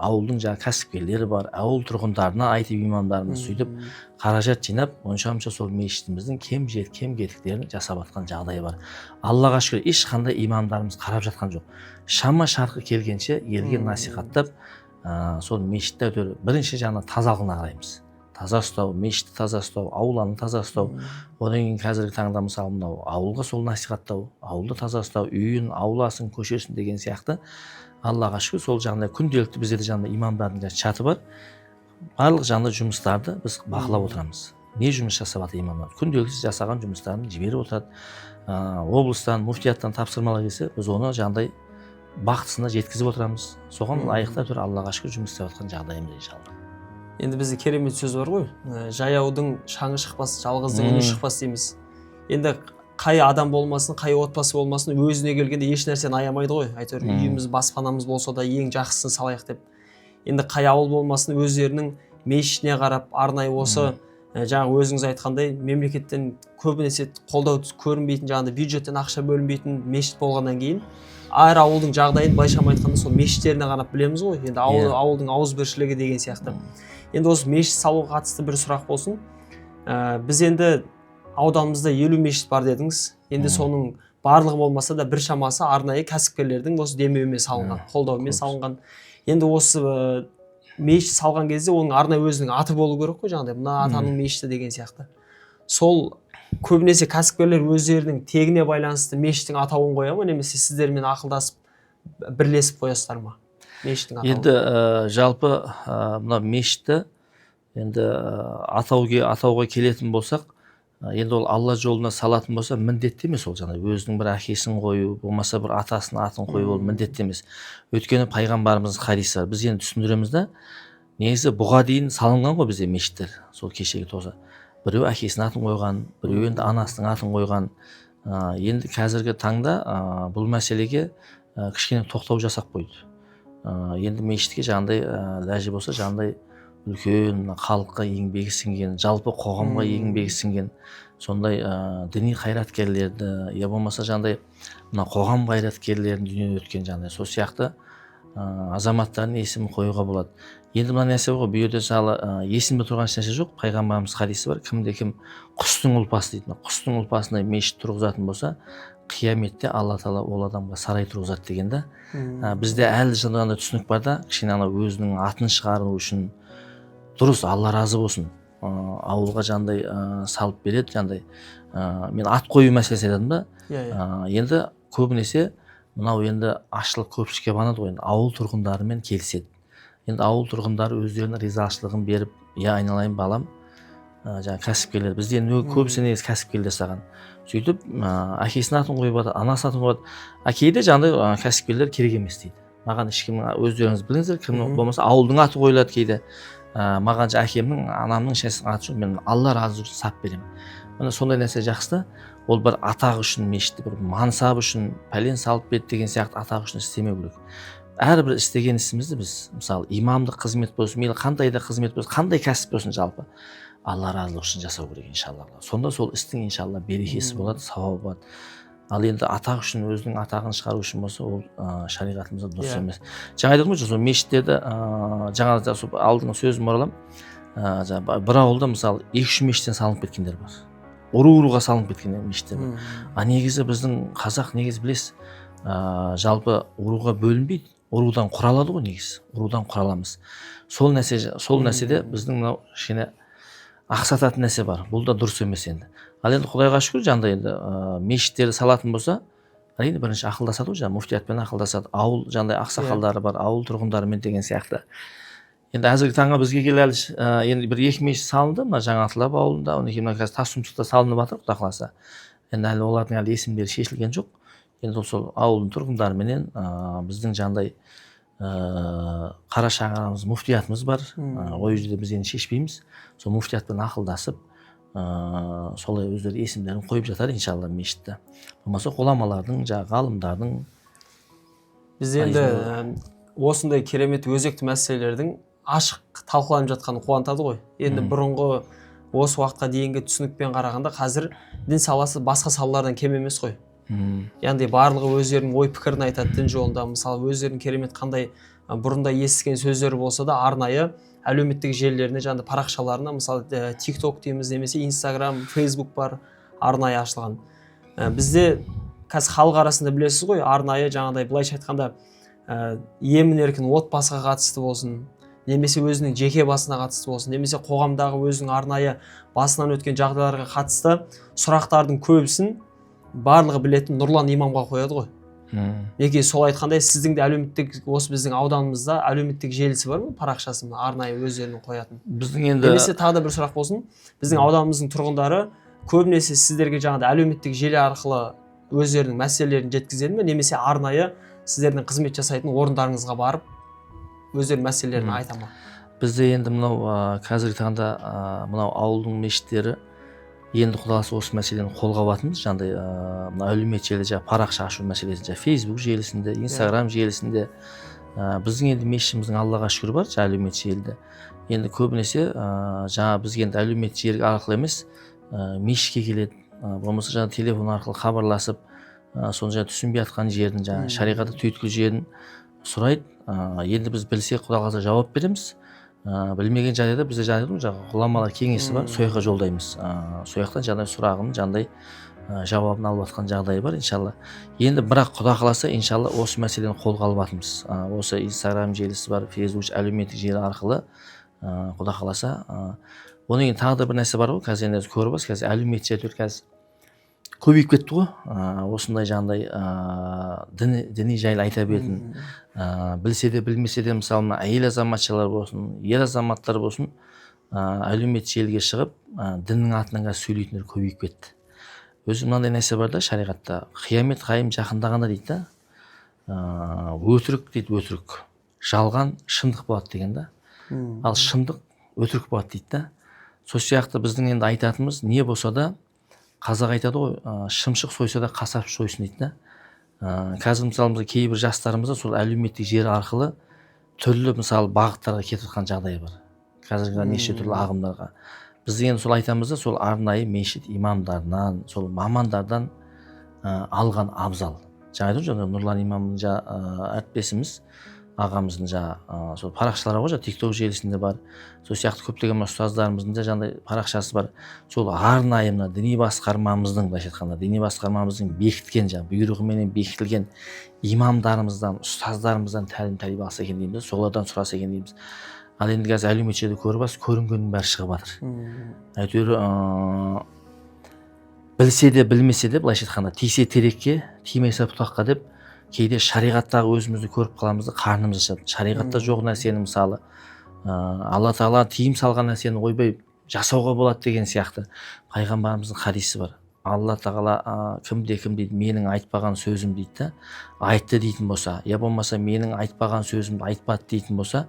ауылдың кәсіпкерлері бар, ауыл тұрғындарына айтып имамдарымыз сөйтіп қаражат жинап, онша сол мешітіміздің кем кетіктерін жасап жатқан жағдайы бар. Аллаға шүкір ешқандай имамдарымыз қарап жатқан жоқ. Шама шарқы келгенше елге насихаттап, сол мешітті бірінші жағынан тазалығына қараймыз. Таза ұстау, мешітті таза ұстау, ауланы таза ұстау. Одан кейін қазіргі таңда мысалы мынау ауылға сол насихаттау, ауылды таза ұстау, үйін, ауласын, көшесін деген сияқты. Аллаға шүкір сол жағында күнделікті бізде де жаңағыдай имамдардың чаты бар. Барлық жаңағыдай жұмыстарды біз бақылап отырамыз. Не жұмыс жасап жатыр имамдар? Күнделікті жасаған жұмыстарын жіберіп отырады. Облыстан, муфтияттан тапсырмалар келсе, біз оны жаңағыдай бақытысына жеткізіп отырамыз. Соған лайықты Аллаға шүкір жұмыс істеп жатқан жағдайымыз иншалла. Енді бізде керемет сөз бар ғой, жаяудың шаңы шықпас, жалғыздың үні шықпас дейміз. Енді қай адам болмасын, қай отбасы болмасын, өзіне келгенде еш нәрсені аямайды ғой. Әйтеуір үйіміз, баспанамыз болса да ең жақсысын салайық деп. Енді қай ауыл болмасын, өздерінің мешітіне қарап арнайы осы жаңағы өзіңіз айтқандай мемлекеттен көбінесе қолдау көрінбейтін, жаңағыдай бюджеттен ақша бөлінбейтін мешіт болғаннан кейін әр ауылдың жағдайын былайша айтқанда сол мешіттеріне қарап білеміз ғой. Енді ауылдың ауызбіршілігі деген сияқты. Енді осы мешіт салуға қатысты бір сұрақ болсын. Біз енді ауданымызда 50 мешіт бар дедіңіз. Енді соның барлығы болмаса да бір шамасы арнайы кәсіпкерлердің осы демеуімен салынған, қолдауымен салынған. Енді осы мешіт салған кезде оның арнайы өзінің аты болу керек қой, жаңағыдай мына атаның мешіті деген сияқты. Сол көбінесе кәсіпкерлер өздерінің тегіне байланысты мешіттің атауын қоя ма, немесе сіздермен ақылдасып бірлесіп қоясыздар ма мешіттің атауын? Енді жалпы мына мешітті енді атауға келетін болсақ, енді ол Алла жолына салатын болса міндетті емес, ол жаңа өзінің бір әкесін қою, болмаса бір атасының атын қою, ол міндетті емес. Өйткені пайғамбарымыздың хадисі бар. Біз енді түсіндіреміз да, негізі бұға дейін салынған ғой бізде мешіттер, сол кешегі тоза. Біреу әкесінің атын қойған, біреу енді анасының атын қойған. Енді қазіргі таңда бұл мәселеге кішкене тоқтау жасап қойды. Енді мешітке жаңағыдай ләжі болса, жаңағыдай үлкен халыққа еңбегі сіңген, жалпы қоғамға еңбегі сіңген сондай діни қайраткерлерді, я болмаса жаңағыдай мына қоғам қайраткерлерінің дүниеден өткен жаңағыдай сол сияқты азаматтардың есімін қоюға болады. Енді мына нәрсе ғой, бұл жерде есімде тұрған нәрсе жоқ. Пайғамбарымыз хадисі бар, кімде-кім құстың ұлпасы дейді. Құстың ұлпасына мешіт тұрғызатын болса, қияметте Алла тағала ол адамға сарай тұрғызады деген да. Бізде әлі жаңағыдай түсінік бар да, кішкене өзінің атын шығару үшін дұрыс, Алла разы болсын. Ауылға жандай салып береді, жандай. Мен ат қою мәселесі айтадым да. Енді көбінесе мынау енді ашылық көпшілікке банады ғой, ауыл тұрғындарымен келіседі. Енді ауыл тұрғындары өздерінің ризашылығын беріп, айналайын балам, жаңа кәсіпкерлер, бізде көбісі негізі кәсіпкерлер саған. Сөйтіп, әкесінің атын қойып жатыр, анасының атын қойып жатыр. Кейде жаңағыдай кәсіпкерлер керек емес дейді. Маған ешкім, өздеріңіз біліңіздер, кім болмаса ауылдың аты қойылады кейде. Маған әкемнің, анамның шешесінің аты үшін мен Алла разы үшін сап беремін. Міне сондай нәрсе жақсы да. Ол бір атақ үшін мешітті, бір мансап үшін пәлен салып берді деген сияқты атақ үшін істемеу керек. Әрбір істеген ісімізді біз, мысалы, имамдық қызмет болсын, мейлі қандай да қызмет болсын, қандай кәсіп болсын жалпы, Алла разылығы үшін жасау керек, иншалла. Сонда сол істің иншалла берекесі болады, сауабы болады. Ал енді атақ үшін, өзінің атағын шығару үшін болса, ол шариғатымызда дұрыс емес. Жаңа айтып отырмын, сол мешіттерді жаңа алдыңғы сөзім оралам. Бір ауылда мысалы 2-3 мешіттен салынып кеткендер бар. Ұру-ұруға салынып кеткен мешіттер бар. Негізі біздің қазақ негізі білесіз, жалпы ұруға бөлінбейді. Ұрудан құралады ғой негізі. Ұрудан құраламыз. Сол нәрседе біздің мынау кішкене ақсататын нәрсе бар. Бұл да дұрыс емес енді. Ал енді Құдайға шүкір, жаңағыдай енді мешіттерді салатын болса, әрине бірінші ақылдасады ғой, жаңағы муфтиятпен ақылдасады. Ауыл жаңағыдай ақсақалдары бар, ауыл тұрғындарымен деген сияқты. Енді әзіргі таңға бізге келелі енді бір 2 мешіт салынды, мына Жаңатылап ауылында, одан кейін қазір Тасұмсықта салынып жатыр, Құдай қаласа. Енді әлі олардың әлі есімдері шешілген жоқ. Енді сол ауылдың тұрғындарыменен біздің жаңағыдай қара шаңырағымыз, муфтиятымыз бар. Ой жерде біз енді шешпейміз. Сол муфтиятпен ақылдасып, солай өздері есімдерін қойып жатар иншалла мешітті. Болмаса ғұламалардың, ғалымдардың. Біз енді осындай керемет өзекті мәселелердің ашық талқыланып жатқаны қуантады ғой. Енді бұрынғы осы уақытқа дейінгі түсінікпен қарағанда қазір дін саласы басқа салалардан кем емес қой. Яғни барлығы өздерінің ой пікірін айтады дін жолында. Мысалы өздерінің керемет қандай бұрында естіген сөздері болса да арнайы әлеуметтік желілеріне, жаңағыдай парақшаларына, мысалы TikTok дейміз, немесе Instagram, Facebook бар, арнайы ашылған. Бізде қазір халық арасында білесіз ғой, арнайы жаңағыдай былайша айтқанда емін-еркін отбасыға қатысты болсын, немесе өзінің жеке басына қатысты болсын, немесе қоғамдағы өзінің арнайы басынан өткен жағдайларға қатысты сұрақтардың көбісін барлығы білетін Нұрлан имамға қояды ғой. Неге сол айтқандай сіздің де әлеуметтік, осы біздің ауданымызда әлеуметтік желісі бар ма, парақшасы ма, арнайы өздерінің қоятын? Біздің енді немесе тағы да бір сұрақ болсын, біздің ауданымыздың тұрғындары көбінесе сіздерге жаңағыдай әлеуметтік желі арқылы өздерінің мәселелерін жеткізеді ме, немесе арнайы сіздердің қызмет жасайтын орындарыңызға барып өздерінің мәселелерін айта ма? Бізде енді мынау қазіргі таңда мынау ауылдың мешіттері енді құдаласы осы мәселені қолға алатынбыз. Жаңағыдай әлеуметтік желіде парақша ашу мәселесінде, Facebook желісінде, Instagram желісінде, Біздің енді мешітіміздің Аллаға шүкір бар, әлеуметтік желіде. Енді көбінесе жаңа бізге енді әлеуметтік желі арқылы емес, мешітке келеді, болмаса жаңа телефон арқылы хабарласып, соны жаңа түсінбей жатқан жерін, жаңа шариғатта түйткіл жерін сұрайды. Енді біз білсек, Құдай қаласа жауап береміз. Білмеген жағдайда бізде жаңағы ғұламалар кеңесі бар, сол жаққа жолдаймыз. Сол жақтан жаңағыдай сұрағын, жаңағыдай жауабын алып жатқан жағдай бар, иншалла. Енді бірақ Құда қаласа, иншалла осы мәселені қолға алып жатырмыз. Осы Инстаграм желісі бар, Фейсбук әлеуметтік желі арқылы Құда қаласа. Оның кейін тағы да бір нәрсе бар ғой, қазір енді көріп отырсыз, қазір әлеуметтік желілер қазір көбейіп кетті ғой. Осындай жаңағыдай діни жайлы айта беретін, білсе де білмесе де, мысалы мына әйел азаматшалар болсын, ер азаматтар болсын, әлеуметтік желіге шығып, діннің атынан сөйлейтіндер көбейіп кетті. Өзі мынандай нәрсе бар да шариғатта, қиямет қайым жақындағанда дейді да, өтірік дейді, өтірік, жалған шындық болады деген да. Ал шындық өтірік болады дейді да. Сол сияқты біздің енді айтатынымыз не болса да, қазақ айтады ғой, шымшық сойса да қасап сойсын дейді да. Қазір мысалы кейбір жастарымызда сол әлеуметтік желі арқылы түрлі мысалы бағыттарға кетіп жатқан жағдай бар. Қазіргі неше түрлі ағымдарға. Біз енді сол айтамыз да, сол арнайы мешіт имамдарынан, сол мамандардан алған абзал. Жаңа айтып жүрмін, Нұрлан имамның әріптесіміз, ағамыздың сол парақшалары ғой, TikTok желісінде бар. Сол сияқты көптеген ұстаздарымыздың да жаңағыдай парақшасы бар. Сол арнайы мына діни басқармамыздың, былайша айтқанда, діни басқармамыздың бекіткен бұйрығыменен бекітілген имамдарымыздан, ұстаздарымыздан тәлім алса екен дейміз, солардан сұраса екен дейміз. Ал енді қазір әлеуметтік желіде көріп отырсыз, көрінгеннің бәрі шығып жатыр. Әйтеуір білсе де білмесе де, былайша айтқанда, тисе терекке, тимесе бұтаққа деп, кейде шариғаттағы өзімізді көріп қаламыз да қарнымыз ашады. Шариғатта жоқ нәрсені мысалы Алла Тағала тыйым салған нәрсені ойбай жасауға болады деген сияқты пайғамбарымыздың хадисі бар. Алла Тағала кімде кім дейді, менің айтпаған сөзім дейді да, айтты дейтін болса, я болмаса менің айтпаған сөзімді айтпады дейтін болса,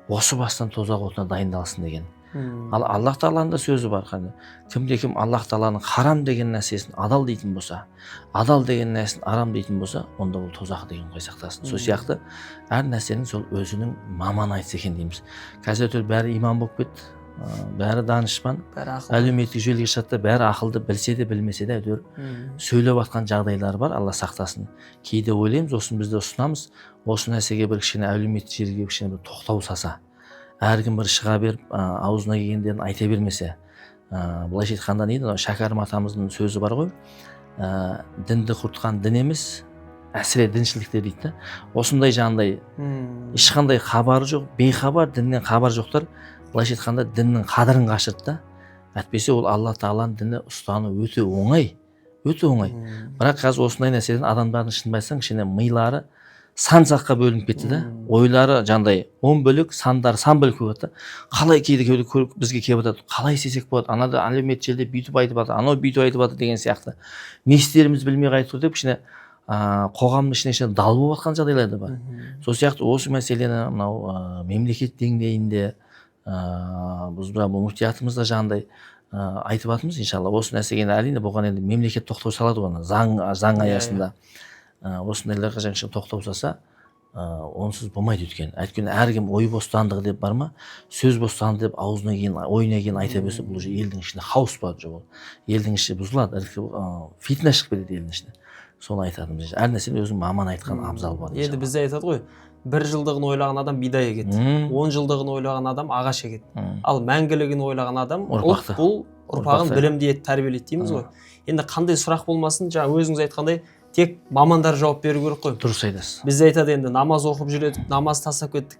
осы бастан тозақ отына дайындалсын деген. Ал Аллах Тағаланың да сөзі бар. Кімде кім Аллах Тағаланың харам деген нәрсесін адал дейтін болса, адал деген нәрсесін арам дейтін болса, онда ол тозақ деген ғой сақтасын. Сол сияқты әр нәрсенің сол өзінің маманы айтса екен дейміз. Қазір бәрі имам болып кетті, бәрі данышпан, әлеуметтік желіге шықса бәрі ақылды, білсе де білмесе де әйтеуір сөйлеп жатқан жағдайлар бар, Алла сақтасын. Кейде ойлаймыз, осыны біз де ұсынамыз, осы нәрсеге бір кішкене әлеуметтік желіге кішкене бір тоқтау салса, әркім бір шыға беріп, аузына келгендерін айта бермесе. Былайша айтқанда не дейді, Шәкәрім атамыздың сөзі бар ғой, дінді құртқан дін емес, әсіре діншілдіктер дейді. Осындай жаңағыдай ешқандай хабары жоқ, бейхабар, діннен хабар жоқтар, былайша айтқанда діннің қадірін қашырды да. Әйтпесе ол Алла Тағаланың діні ұстану өте оңай, өте оңай. Бірақ қазір осындай нәрседен адамдардың шынын айтсаң, кішкене милары сан жаққа бөлініп кетті да, ойлары жаңағыдай 10 бөлік, сандар сан бөлік болып кетті. Қалай кейде бізге келіп жатады, қалай істесек болады, анада әлеуметтік желіде бүйтіп айтып жатыр, анау бүйтіп айтып жатыр деген сияқты. Не істерімізді білмей қайтып тұр деп кішкене қоғамның ішіне дал болып жатқан жағдайлар да бар. Сол сияқты осы мәселені мынау мемлекет деңгейінде біз мұфтиятымыз да жаңағыдай айтып жатырмыз, иншалла. Осы нәрсеге әрине бұған енді мемлекет тоқтау салады ғой, заң аясында. Осындайларға жаңағы тоқтау салса, онсыз болмайды өйткені. Өйткені әркім ой бостандығы деп бар ма, сөз бостандығы деп аузына келген, ойына келген айта берсе, бұл уже елдің ішінде хаос бар жоқ. Елдің іші бұзылады, фитна шығып кетеді елдің ішінде. Соны айтатынымыз. Әр нәрсені өзінің маман айтқан абзал бар. Енді бізде айтады ғой, 1 жылдығын ойлаған адам бидай егеді, 10 жылдығын ойлаған адам ағаш егеді. Ал мәңгілігін ойлаған адам бұл ұрпағын білімді етіп тәрбиелейді дейміз ғой. Енді қандай сұрақ болмасын, жаңа өзіңіз айтқандай, тек мамандар жауап беру керек қой. Дұрыс айтасыз. Біз айтады енді намаз оқып жүредік, намаз тастап кеттік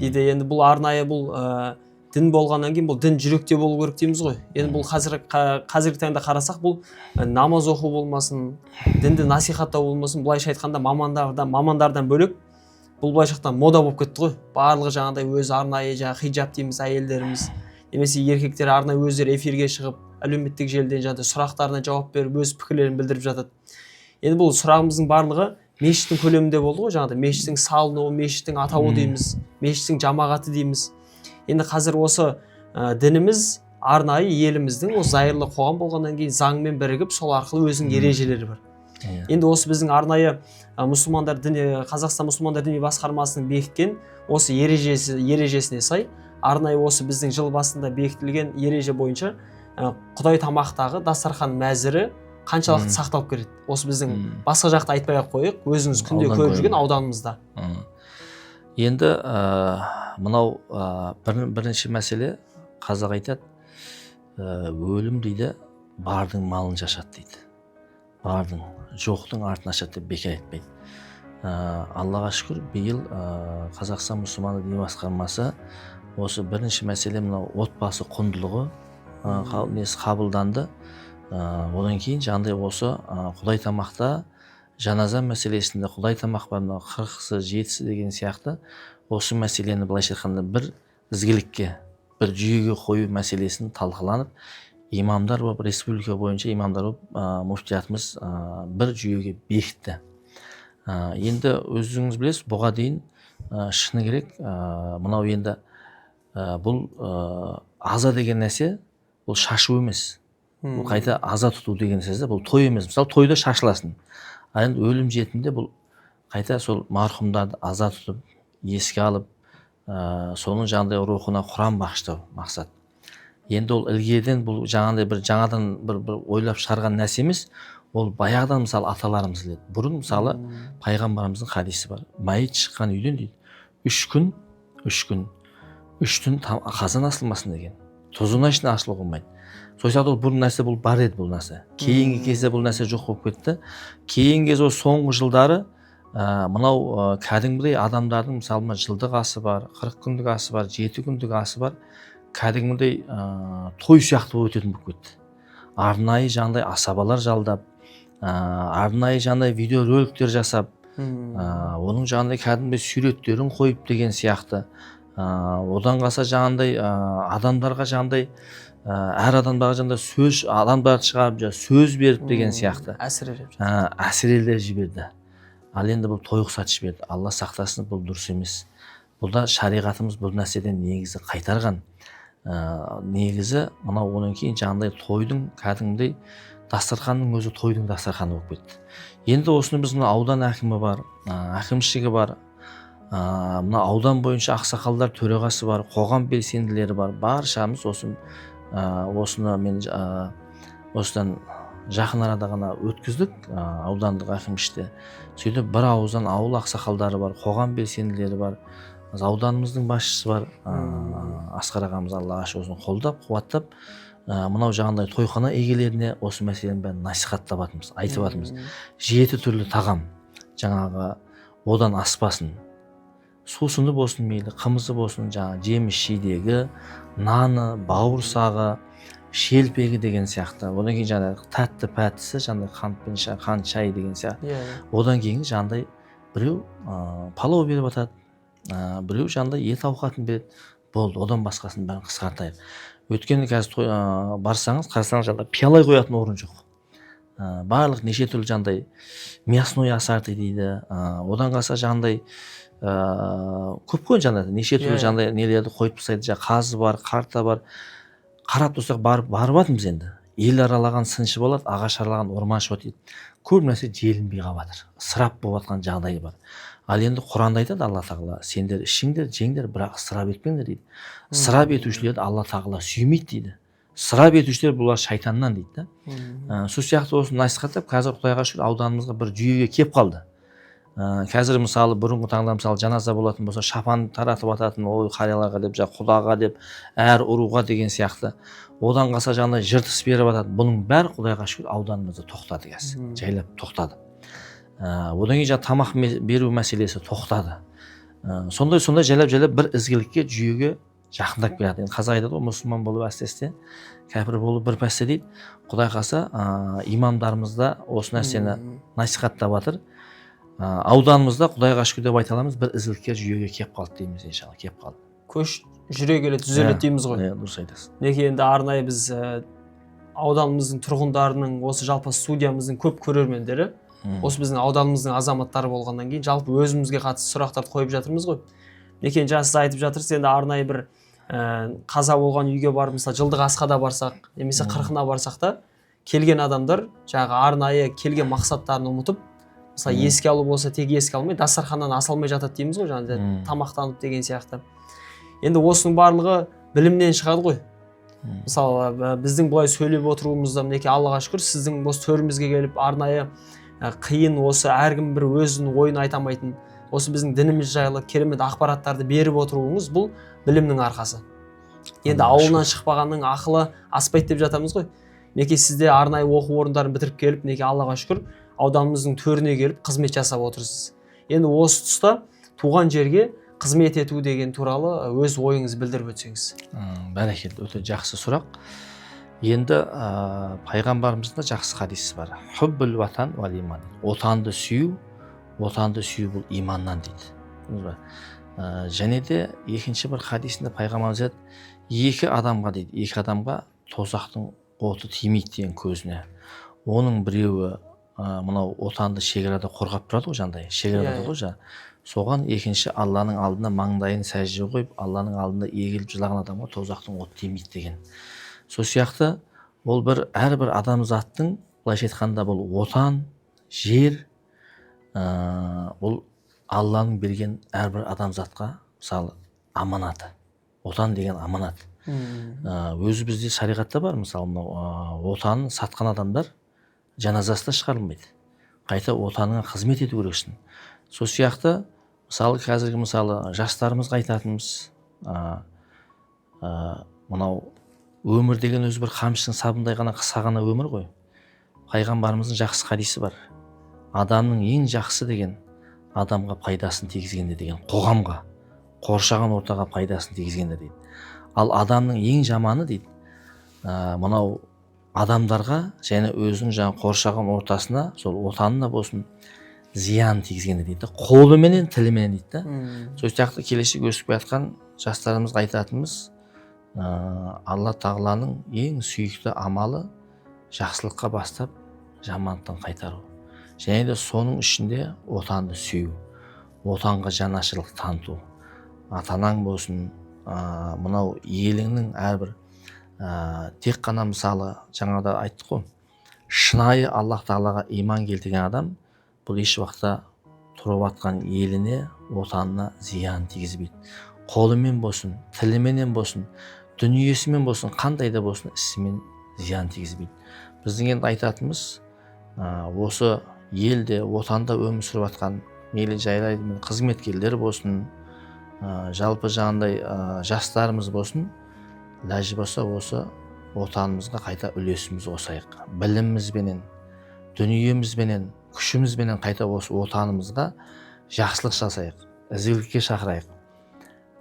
дейді. Енді бұл арнайы бұл дін болғаннан кейін бұл дін жүректе болу керек дейміз ғой. Енді бұл қазіргі таңда қарасақ, бұл намаз оқу болмасын, дінді насихаттау болмасын, былайша айтқанда мамандардан бөлек бұл былайша айтқанда мода болып кетті ғой. Барлығы жаңағыдай өзі арнайы хиджаб дейміз, әйелдеріміз, немесе еркектер арнайы өздері эфирге шығып, әлеуметтік желіден жаңағыдай сұрақтарына жауап беріп, өз пікірлерін білдіріп жатады. Енді бұл сұрағымыздың барлығы мешіттің көлемінде болды ғой, жаңағыдай мешіттің салынуы, мешіттің атауы дейміз, мешіттің жамағаты дейміз. Енді қазір осы дініміз арнайы еліміздің осы зайырлы қоғам болғаннан кейін заңмен бірігіп, сол арқылы өзінің ережелері бар. Енді осы біздің арнайы мұсылмандар діни Қазақстан мұсылмандар діни басқармасының бекіткен осы ережесіне сай арнайы осы біздің жыл басында бекітілген ереже бойынша Құдай тамақтағы дастархан мәзірі қаншалықты сақталып келеді. Осы біздің басқа жақта айтпай ақ қойық, өзіңіз күнде көріп жүрген ауданымызда. Енді мынау бірінші мәселе, қазақ айтады, өлім дейді, бардың малын шашады дейді. Бардың, жоқтың артын ашады деп бекер айтпайды. Аллаға шүкір, биыл Қазақстан мұсылмандар діни басқармасы осы бірінші мәселе мынау отбасы құндылығы қабылданды. Одан кейін жаңағыдай осы Құдай тамақта жаназа мәселесінде Құдай тамақ бар, 40-сы 7-сі деген сияқты осы мәселені былайша айтқанда бір ізгілікке, бір жүйеге қою мәселесін талқыланып, имамдар болып, республика бойынша имамдар болып, муфтиятымыз бір жүйеге бекітті. Енді өзіңіз білесіз, бұға дейін шыны керек, мынау енді бұл аза деген нәрсе, бұл шашу емес. Бұл қайта аза тұту деген сөзде, бұл той емес. Мысалы, тойда шашыласын. Енді өлім жетімде бұл қайта сол марқұмдарды аза тұтып, еске алып, соның жаңағыдай рухына Құран бағыштау мақсат. Енді ол ілгерден бұл жаңадан бір ойлап шығарған нәрсе емес, ол баяғыдан мысалы аталарымыз біледі. Бұрын мысалы пайғамбарымыздың хадисі бар. Мәйіт шыққан үйден дейді, 3 түн қазан асылмасын деген. Тұзына ішіне ашылу қылмайды. Сояқта бұл нәрсе бұл бар еді, бұл нәрсе. Кейінгі кезде бұл нәрсе жоқ болып кетті. Кейінгі кезде соңғы жылдары мынау кәдімгідей адамдардың мысалы жылдық асы бар, 40 күндік асы бар, 7 күндік асы бар, кәдімгідей той сияқты өтетін болып кетті. Арнайы жаңағыдай асабалар жалдап, арнайы жаңағыдай видеороликтер жасап, оның жаңағыдай кәдімгідей суреттерін қойып деген сияқты. Одан қалса жаңағыдай адамдарға жаңағыдай әр адамдарға жаңағыдай сөз, адамдарды шығарып сөз беріп деген сияқты әсірелер жіберді. Ал енді бұл той ұқсат жіберді. Алла сақтасын, бұл дұрыс емес. Бұлда шариғатымыз бұл нәрседен негізі қайтарған. Негізі мынау онан кейін жаңағыдай тойдың кәдімгідей дастарханның өзі тойдың дастарханы болып кетті. Енді осыны біз мына аудан әкімі бар, әкімшілігі бар, мына аудан бойынша ақсақалдар төрағасы бар, қоғам белсенділері бар, баршамыз осыны мен осыдан жақын арада ғана өткіздік аудандық әкімшілікте. Сөйтіп бір ауыздан ауыл ақсақалдары бар, қоғам белсенділері бар, ауданымыздың басшысы бар, Асқар ағамыз Аллаға шүкір қолдап, қуаттап, мынау жаңағыдай тойхана егелеріне осы мәселені бәрін насихаттап жатырмыз, айтып жатырмыз. 7 түрлі тағам, жаңағы одан аспасын. Сусыны болсын мейлі, қымызы болсын, жаңағы жеміс жидегі, наны, бауырсағы, шелпегі деген сияқты. Одан кейін жаңағы тәтті пәттісі, жаңағы қант шай деген сияқты. Одан кейін жаңағыдай біреу палау беріп жатады, біреу жаңағыдай ет ауқатын береді. Болды, одан басқасын бәрін қысқартайық. Өйткені қазір барсаңыз, қарасаңыз жаңағыдай пиалай қоятын орын жоқ. Барлық неше түрлі жаңағыдай мясной асарты дейді. Одан қалса жаңағыдай көп қой жаңағыдай неше түрлі жаңағыдай нелерді қойып тастайды. Қазы бар, қарта бар. Қарап тұрсақ барып жатырмыз енді. Ел аралаған сыншы болады, ағаш аралаған орманшы болады дейді. Көп нәрсе желінбей қалып жатыр. Ысырап болып жатқан жағдай бар. Ал енді Құранда айтады Алла тағала, сендер ішіңдер, жеңдер, бірақ ысырап етпеңдер дейді. Ысырап етушілерді Алла тағала сүймейді дейді. Ысырап етушілер бұлар шайтаннан дейді. Сол сияқты осыны насихаттап, қазір Құдайға шүкір ауданымызға бір жүйеге кеп қалды. Қазір мысалы бұрынғы таңда мысалы жаназа болатын болса шапан таратып ататын, ой қарияларға деп, құдаға деп, әр ұруға деген сияқты. Одан қалса жаңағыдай жыртыс беріп атады. Бұның бәрі Құдайға шүкір ауданымызда тоқтады қазір. Жайлап тоқтады. Одан кейін тамақ беру мәселесі тоқтады. Сондай жайлап бір ізгілікке, жүйеге жақындап келеді. Енді қазақ айтады ғой, мұсылман болу әстесте, кәпір болу бір пәсте дейді. Құдай қаласа имамдарымыз да осы нәрсені насихаттап жатыр. Ауданымызда Құдайға шүкір деп айта аламыз, бір ізгілікке, жүйеге кеп қалды дейміз иншалла, кеп қалды. Көш жүре келеді, түзеледі дейміз ғой. Дұрыс айтасыз. Неге енді арнайы біз ауданымыздың тұрғындарының, осы жалпы студиямыздың көп көрермендері, осы біздің ауданымыздың азаматтары болғаннан кейін жалпы өзімізге қатысты сұрақтарды қойып жатырмыз ғой. Некен жаңа сіз айтып жатырсыз, енді арнайы бір қаза болған үйге барып, мысалы жылдық асқа да барсақ, немесе 40-ына барсақ та, келген адамдар жаңағы арнайы келген мақсаттарын ұмытып, мысалы еске алу болса тек еске алмай, дастарханнан аса алмай жатады дейміз ғой, жаңағы тамақтанып деген сияқты. Енді осының барлығы білімнен шығады ғой. Мысалы біздің былай сөйлеп отыруымызда мінекей Аллаға шүкір, сіздің осы төрімізге келіп арнайы қиын осы әркім бір өзінің ойын айта алмайтын, осы біздің дініміз жайлы керемет ақпараттарды беріп отыруыңыз бұл білімнің арқасы. Енді ауылынан шықпағанның ақылы аспайды деп жатамыз ғой. Мінекей сізде арнайы оқу орындарын бітіріп келіп, мінекей Аллаға шүкір ауданымыздың төріне келіп қызмет жасап отырсыз. Енді осы тұста туған жерге қызмет ету деген туралы өз ойыңызды білдіріп өтсеңіз. Бәрекелді, өте жақсы сұрақ. Енді пайғамбарымыздың жақсы хадисі бар. Хуббул ватан вал иман. Отанды сүю бұл иманнан дейді. Және де екінші бір хадисінде пайғамбарымыз екі адамға тозақтың оты тимейді деген көзіне. Оның біреуі мынау отанды шекарада қорғап тұрады ғой, жандай шекарада ғой жа. Соған екінші Алланың алдына маңдайын сәжде қойып, Алланың алдында егіліп жылаған адамға тозақтың оты тимейді деген. Сол сияқты ол әрбір адамзаттың, былайша айтқанда бұл отан, жер, бұл Алланың берген әрбір адамзатқа мысалы аманаты. Отан деген аманат. Өзі бізде шариғатта бар, мысалы отанын сатқан адамдар жаназасына шығарылмайды. Қайта отаныңа қызмет ету керексің. Сол сияқты мысалы қазіргі жастарымызға айтатынымыз, мынау өмір деген өзі бір қамшының сабындай ғана қысқа ғана өмір ғой. Пайғамбарымыздың жақсы хадисі бар. Адамның ең жақсы деген адамға пайдасын тигізгенде деген, қоғамға, қоршаған ортаға пайдасын тигізгенде дейді. Ал адамның ең жаманы дейді, мынау адамдарға және өзінің жаңа қоршаған ортасына, сол отанына болсын, зиян тигізгенде дейді. Қолыменен, тіліменен дейді. Сол сияқты келешек өсіп жатқан жастарымызға айтатынымыз, Алла тағаланың ең сүйікті амалы жақсылыққа бастап жамандықтан қайтару. Және де соның ішінде отанды сүю, отанға жанашырлық таныту. Атанаң болсын, мынау еліңнің әрбір тек қана мысалы жаңада айттық қой, шынайы Аллах тағалаға иман келтірген адам бұл еш уақытта тұрып атқан еліне, отанына зиян тигізбейді. Қолымен болсын, тіліменен болсын, дүниесімен болсын, қандай да болсын ісімен зиян тигізбейді. Біздің енді айтатынымыз, осы елде, отанда өмір сүріп жатқан мейлі жайлайды қызметкерлер болсын, жалпы жаңағындай жастарымыз болсын, ләжі болса осы отанымызға қайта үлесіміз қосайық. Білімімізбенен, дүниемізбенен, күшімізбенен қайта осы отанымызға жақсылық жасайық, ізгілікке шақырайық.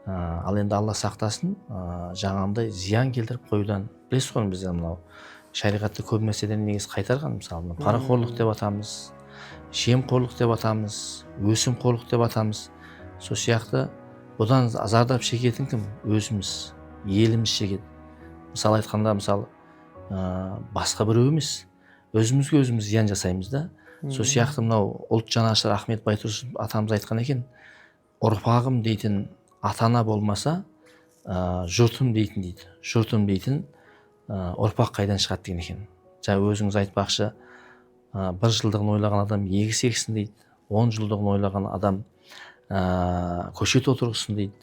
Ал енді Алла сақтасын, жаңағындай зиян келтіріп қоюдан, білесіз ғой, бізде мынау шариғатта көп мәселені негізі қайтарған, мысалы парақорлық деп атамыз, жемқорлық деп атамыз, өсімқорлық деп атамыз. Сол сияқты бұдан зардап шегетін кім? Өзіміз, еліміз шегеді. Мысалы айтқанда, басқа біреу емес, өзімізге өзіміз зиян жасаймыз да. Сол сияқты мынау ұлт жанашыр Ахмет Байтұрсынов атамыз айтқан екен, ұрпағым дейтін атана болмаса, жұртым дейтін дейді. Жұртым дейтін ұрпақ қайдан шығады деген екен. Жаңа өзіңіз айтпақшы, 1 жылдығын ойлаған адам егіс ексін дейді, 10 жылдығын ойлаған адам көшет отырғызсын дейді,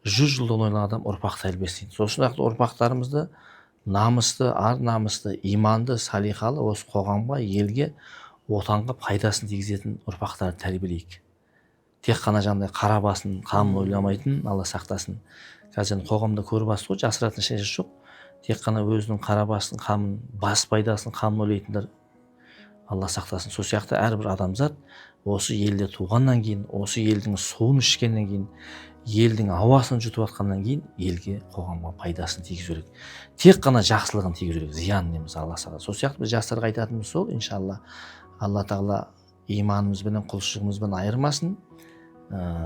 100 жылдығын ойлаған адам ұрпақ тәрбиесін дейді. Сосын ұрпақтарымызды намысты, ар намысты, иманды, салиқалы осы қоғамға, елге, отанға пайдасын тигізетін ұрпақтарды тәрбиелейік. Тек қана жаңағыдай қара басын, қамын ойламайтын, Алла сақтасын. Қазір қоғамда көріп ғой, жасыратын ештеңе жоқ. Тек қана өзінің қара басын, қамын, бас пайдасын, қамын ойлайтындар, Алла сақтасын. Сол сияқты әрбір адамзат осы елде туғаннан кейін, осы елдің суын ішкеннен кейін, елдің ауасын жұтып атқаннан кейін елге, қоғамға пайдасын тигізу керек. Тек қана жақсылығын тигізу керек, зиянын емес, Алла сақтасын. Сол сияқты біз жастарға айтатынымыз сол, иншалла, Алла тағала иманымызбен, құлшылығымызбен айырмасын.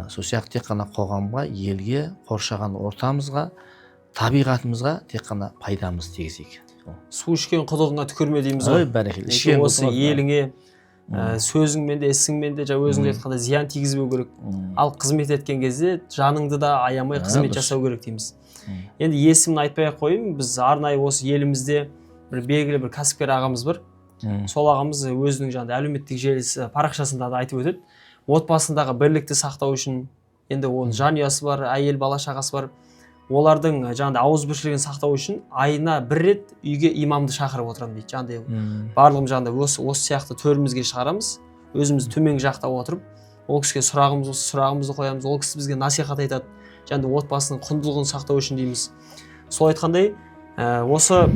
Сол сияқты тек қана қоғамға, елге, қоршаған ортамызға, табиғатымызға тек қана пайдамыз тигізейік. Су ішкен құдығыңа түкірме дейміз ғой. Бәрекелді. Осы еліңе, сөзіңмен де, ісіңмен де өзіңіз айтқанда зиян тигізбеу керек. Ал қызмет еткен кезде жаныңды да аямай қызмет жасау керек дейміз. Енді есімін айтпай ақ қойайын, біз арнайы осы елімізде бір белгілі бір кәсіпкер ағамыз бар. Сол ағамыз өзінің жаңағы әлеуметтік желісі парақшасында да айтып өтеді. Отбасындағы бірлікті сақтау үшін, енді оның жанұясы бар, әйел бала шағасы бар. Олардың жаңағыдай ауызбіршілігін сақтау үшін айына бір рет үйге имамды шақырып отырамын дейді. Жаңағыдай барлығымыз жаңағыдай осы сияқты төрімізге шығарамыз, өзіміз төменгі жақта отырып, ол кісіге сұрағымызды қоямыз, ол кісі бізге насихат айтады. Жаңағыдай отбасының құндылығын сақтау үшін дейміз. Сол айтқандай, осы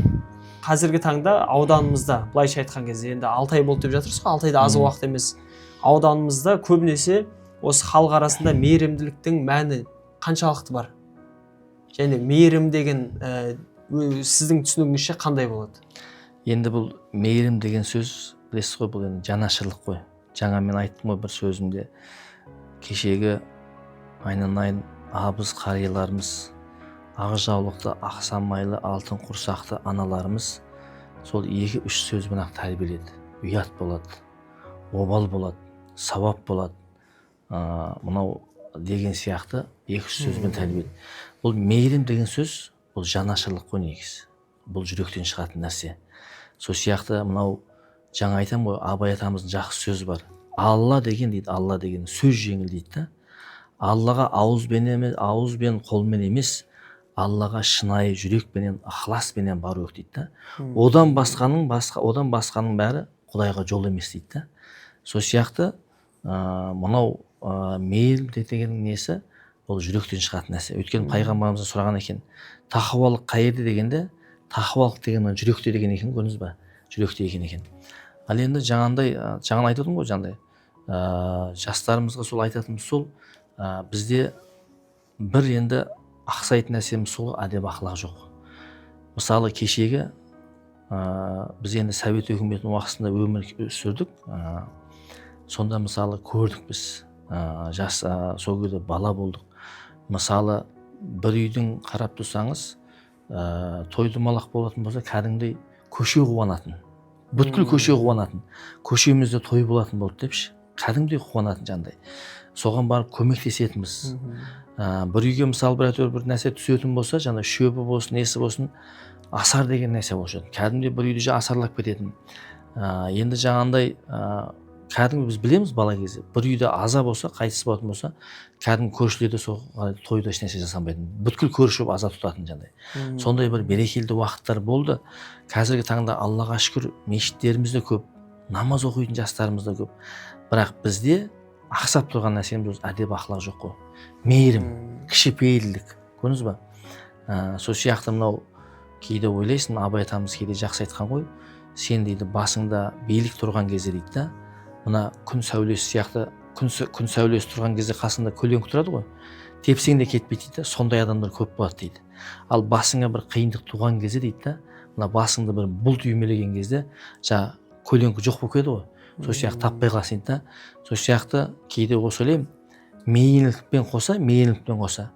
қазіргі таңда ауданымызда, былайша айтқан кезде, енді 6 ай болды деп жатырсыз ғой, 6 айда аз уақыт емес. Ауданымызда көбінесе осы халық арасында мейірімділіктің мәні қаншалықты бар? Және мейірім деген сіздің түсінігіңізше қандай болады? Енді бұл мейірім деген сөз, білесіз ғой, бұл енді жанашырлық қой. Жаңа мен айттым ғой бір сөзімде, кешегі айнанайын абыз қарияларымыз, ақ жаулықты, ақ самайлы, алтын құрсақты аналарымыз сол 2-3 сөзбен ақ тәрбиеледі. Ұят болады, обал болады, сауап болады, мынау деген сияқты 2-3 сөзбен тәрбиеледі. Бұл мейірім деген сөз, бұл жанашырлық қой негізі. Бұл жүректен шығатын нәрсе. Сол сияқты мынау жаңа айтам ғой, Абай атамыздың жақсы сөзі бар. Алла деген дейді, Алла деген сөз жеңіл дейді да. Аллаға ауызбен қолмен емес, Аллаға шынайы жүрекпенен, ықыласпенен бару керек дейді да. Одан басқаның бәрі Құдайға жол емес дейді да. Сол сияқты мынау мейірім деген несі, ол жүректен шығатын нәрсе. Өйткені пайғамбарымыздан сұраған екен, тақуалық қай жерде дегенде, тақуалық деген жүректе деген екен, көрдіңіз ба? Жүректе екен. Ал енді жаңа айтып ғой, жастарымызға сол айтатынымыз сол, бізде бір енді ақсайтын нәрсеміз сол, әдеп ақылақ жоқ. Мысалы кешегі біз енді Совет өкіметінің уақытында өмір сүрдік. Сонда мысалы көрдік біз, сол кезде бала болдық. Мысалы бір үйдің қарап тұрсаңыз, той-домалақ болатын болса, кәдімгідей көше қуанатын. Бүткіл көше қуанатын. Көшемізде той болатын болды депші. Кәдімгідей қуанатын жандай. Соған барып көмектесетінбіз. Бір үйге мысалы бір нәрсе түсетін болса, жаңа шөбі болсын, несі болсын, асар деген нәрсе болсын. Кәдімгідей бір үйде асарлап кететін. Енді жаңағындай кәдімгі біз білеміз бала кезде, бір үйде аза болса, қайтыс болатын болса, кәдімгі көршілерде сол тойда еш нәрсе жасамайтын. Бүткіл көрші аза тұтатын жандай. Сондай бір берекелді уақыттар болды. Қазіргі таңда Аллаға шүкір, мешіттеріміз де көп, намаз оқитын жастарымыз да көп. Бірақ бізде ақсап тұрған нәрсеміз әдеп ақылақ жоқ қой. Мейірім, кішіпейілдік, көрдіңіз ба? Сол сияқты мынау кейде ойлайсың, Абай атамыз кейде жақсы айтқан ғой, сен дейді басыңда билік тұрған кезде дейді да, мына күн сәулесі сияқты, күн сәулесі тұрған кезде қасында көлеңк тұрады ғой, тепсең де кетпейді дейді, сондай адамдар көп болады дейді. Ал басыңа бір қиындық туған кезде дейді да, мына басыңды бір бұлт үймелеген кезде, көлеңкі жоқ болып кетеді ғой. Сол сияқты таппай қаласың да. Сол сияқты кейде осы ойлаймын, мейірімдікпен қоса,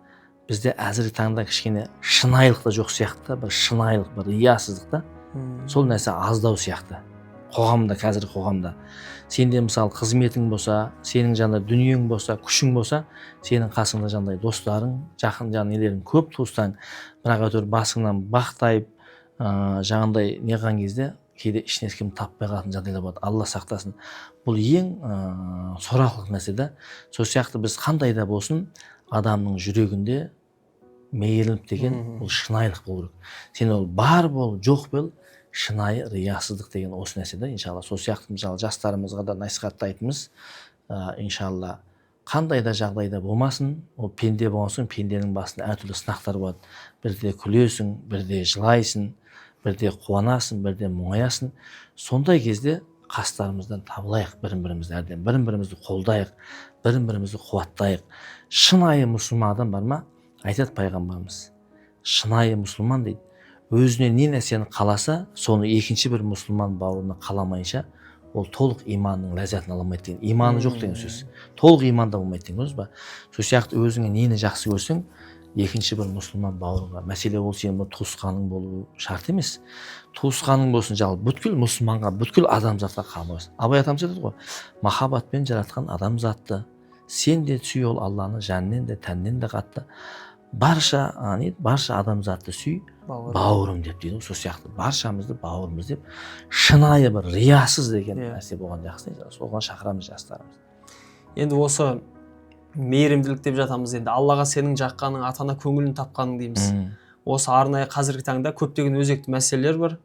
бізде әзіргі таңда кішкене шынайылық та жоқ сияқты, бір шынайылық, бір риясыздық та. Сол нәрсе аздау сияқты. Қазіргі қоғамда. Сенде мысалы қызметің болса, сенің жаңағыдай дүниең болса, күшің болса, сенің қасыңда жаңағыдай достарың, жақын нелерің көп туыстарың, бірақ әйтеуір басыңнан бақтайып, жаңағыдай неған кезде кейде ішіне кім таппай қалатын жағдайлар болады. Алла сақтасын. Бұл ең сорақылық нәрсе да. Сол сияқты біз қандай да болсын, адамның жүрегінде мейірімділік деген бұл шынайылық болу керек. Сен ол бар бол, жоқ бол, шынайы риясыздық деген осы нәрсе да, иншалла. Сол сияқты мысалы жастарымызға да насихаттайтынымыз, иншалла, қандай да жағдайда болмасын, ол пенде болсын, пенденің басында әртүрлі сынақтар болады. Бірде күлесің, бірде жылайсың, бірде қуанасың, бірде мұңаясың. Сондай кезде қастарымыздан табылайық, бірін-бірімізді қолдайық, бірін-бірімізді қуаттайық. Шынайы мұсылман адам бар ма? Айтады пайғамбарымыз. Шынайы мұсылман дейді. Өзіне не нәрсені қаласа, соны екінші бір мұсылман бауырына қаламайынша, ол толық иманның ләззатын ала алмайды деген. Иманы жоқ деген сөз. Толық иманда болмайды деген сөз ба? Сол сияқты өзіңе нені жақсы көрсең, екінші бір мұсылман бауырыңа. Мәселе ол сенің туысқаның болуы шарт емес. Туысқаның болсын, жалпы бүткіл мұсылманға, бүткіл адамзатқа қабылсын. Абай атамыз айтады ғой, махаббатпен жаратқан адамзатты, сен де сүй ол Алланы жаннен де, тәннен де қатты. барша адамзатты сүй бауырым деп дейді, сол сияқты баршамызды бауырымыз деп шынайы бір риясыз деген нәрсе болған жақсы, соған шақырамыз жастарымызды. Енді осы мейірімділік деп жатамыз, енді Аллаға сенің жаққаның, атана көңілін тапқаның дейміз. Осы арнайы қазіргі таңда көптеген өзекті мәселелер бар.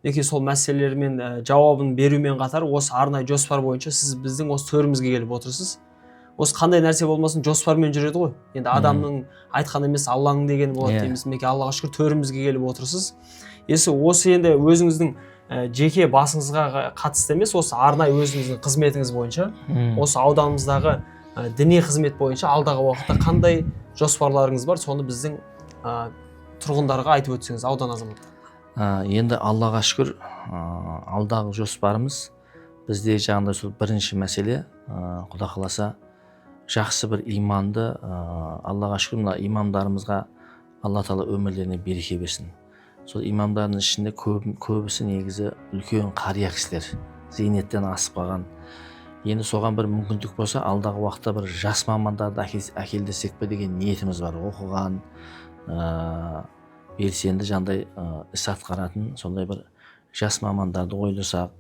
Неке сол мәселелермен жауабын берумен қатар осы арнайы жоспар бойынша сіз біздің осы төрімізге келіп отырсыз. Осы қандай нәрсе болмасын жоспармен жүреді ғой. Енді адамның айтқан емес Алланың дегені болады дейміз. Мінекей Аллаға шүкір төрімізге келіп отырсыз. Осы енді өзіңіздің жеке басыңызға қатысты емес, осы арнайы өзіңіздің қызметіңіз бойынша, осы ауданымыздағы діни қызмет бойынша алдағы уақытта қандай жоспарларыңыз бар, соны біздің тұрғындарға айтып өтсеңіз, аудан азаматтары. Енді Аллаға шүкір, алдағы жоспарымыз бізде жаңағыдай сол бірінші мәселе, Құда қаласа жақсы бір иманды, Аллаға шүкір, мына имамдарымызға Алла Тағала өмірлеріне береке берсін. Сол имамдардың ішінде көбісі негізі үлкен қария кісілер, зейнеттен асып қалған. Енді соған бір мүмкіндік болса, алдағы уақытта бір жас мамандарды әкелдірсек пе деген ниетіміз бар. Оқыған, белсенді жандай іс атқаратын сондай бір жас мамандарды ойласақ,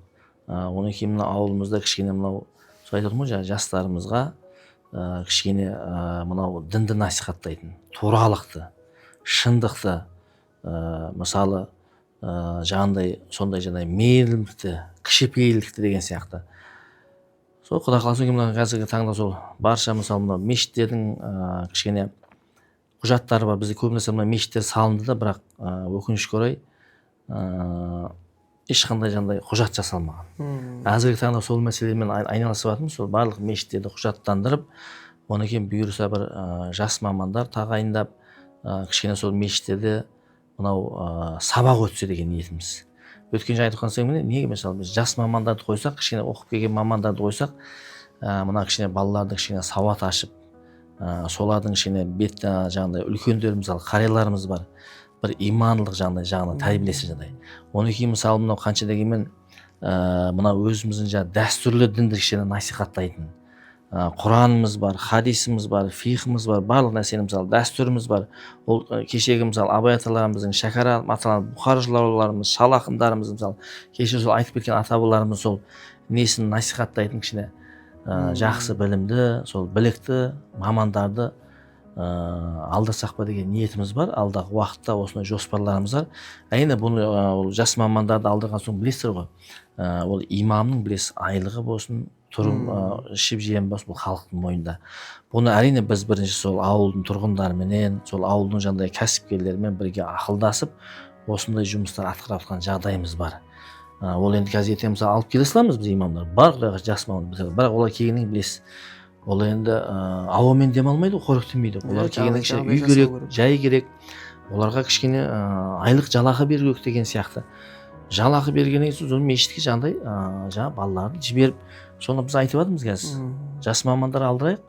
одан кейін мына ауылымызда кішкене мынау сол айтып отырмын ғой, жастарымызға кішкене мынау дінді насихаттайтын, туралықты, шындықты, мысалы жаңағындай сондай мейірімділікті, кішіпейілдікті деген сияқты. Сол Құда қаласа қазіргі таңда сол барша мысалы мына мешіттердің кішкене құжаттары бар. Бізде көбінесе мына мешіттер салынды да, бірақ өкінішке орай ешқандай жаңағыдай құжат жасалмаған. Қазіргі таңда сол мәселемен айналысып жатырмыз. Сол барлық мешіттерді құжаттандырып, одан кейін бұйырса бір жас мамандар тағайындап, кішкене сол мешіттерде мынау сабақ өтсе деген ниетіміз. Өткен жай айтқан соң неге мысалы біз жас мамандарды қойсақ, кішкене оқып келген мамандарды қойсақ, мына кішкене балаларды кішкене сауат ашып, солардың кішкене бет жаңағыдай үлкендер мысалы қарияларымыз бар, бір имандылық жағынан тәрбиелесе жағдай. Оны кейін мысалы мынау қанша дегенмен мына өзіміздің дәстүрлі дінді кішкене насихаттайтын, Құранымыз бар, хадисіміз бар, фихіміз бар, барлық нәрсені мысалы дәстүріміз бар. Ол кешегі мысалы абай аталарымыздың, шәкәрім аталарымыз, бұхар жырауларымыз, шал ақындарымыз мысалы кеше сол айтып кеткен ата бабаларымыз сол несін насихаттайтын кішкене жақсы білімді, сол білікті мамандарды алдырсақ па деген ниетіміз бар. Алдағы уақытта осындай жоспарларымыз бар. Әрине бұны жас мамандарды алдырған соң білесіздер ғой, ол имамның білесіз айлығы болсын, тұрып ішіп жеген болсын, бұл халықтың мойнында. Бұны әрине біз бірінші сол ауылдың тұрғындарыменен, сол ауылдың жаңағыдай кәсіпкерлерімен бірге ақылдасып, осындай жұмыстар атқарып жатқан жағдайымыз бар. Ол енді қазір ертең мысалы алып келе саламыз біз имамдар. Бар құдайға жас мамандар, бірақ олар келгеннен білесіз. Ол енді ауамен демалмайды, қоректенбейді. Олар келгеннен үй керек, жай керек. Оларға кішкене айлық жалақы беру керек деген сияқты. Жалақы бергеннен кейін сол мешітке жаңағыдай жаңа балаларды жіберіп, соны біз айтып жатырмыз қазір. Жас мамандар алдырайық,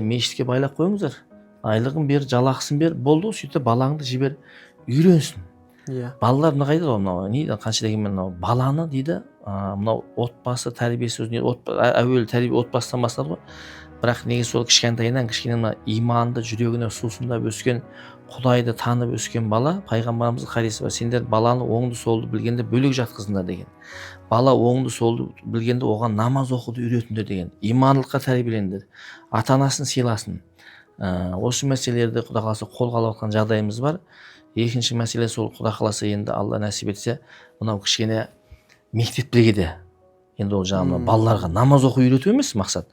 мешітке байлап қойыңыздар, айлығын бер, жалақысын бер, болды, сөйтіп балаңды жібер, үйренсін. Балалар мына қайда ғой, мынау не дейді, қанша дегенмен мынау баланы дейді, мынау отбасы тәрбиесі өзіне әуелі тәрбие отбасынан басталады ғой. Бірақ неге сол кішкентайынан кішкене мына иманды жүрегіне сусындап өскен, Құдайды танып өскен бала, пайғамбарымыздың хадисі бар, сендер баланы оңды солды білгенде бөлек жатқызыңдар деген. Бала оңды солды білгенде оған намаз оқуды үйретіңдер деген. Имандылыққа тәрбиелеңдер, ата-анасын сыйласын. Осы мәселелерді Құда қаласа қолға алып жатқан жағдайымыз бар. Екінші мәселе сол Құда қаласа енді Алла нәсіп етсе, мынау кішкене мектептерге де енді ол жаңағы балаларға намаз оқу үйрету емес мақсат,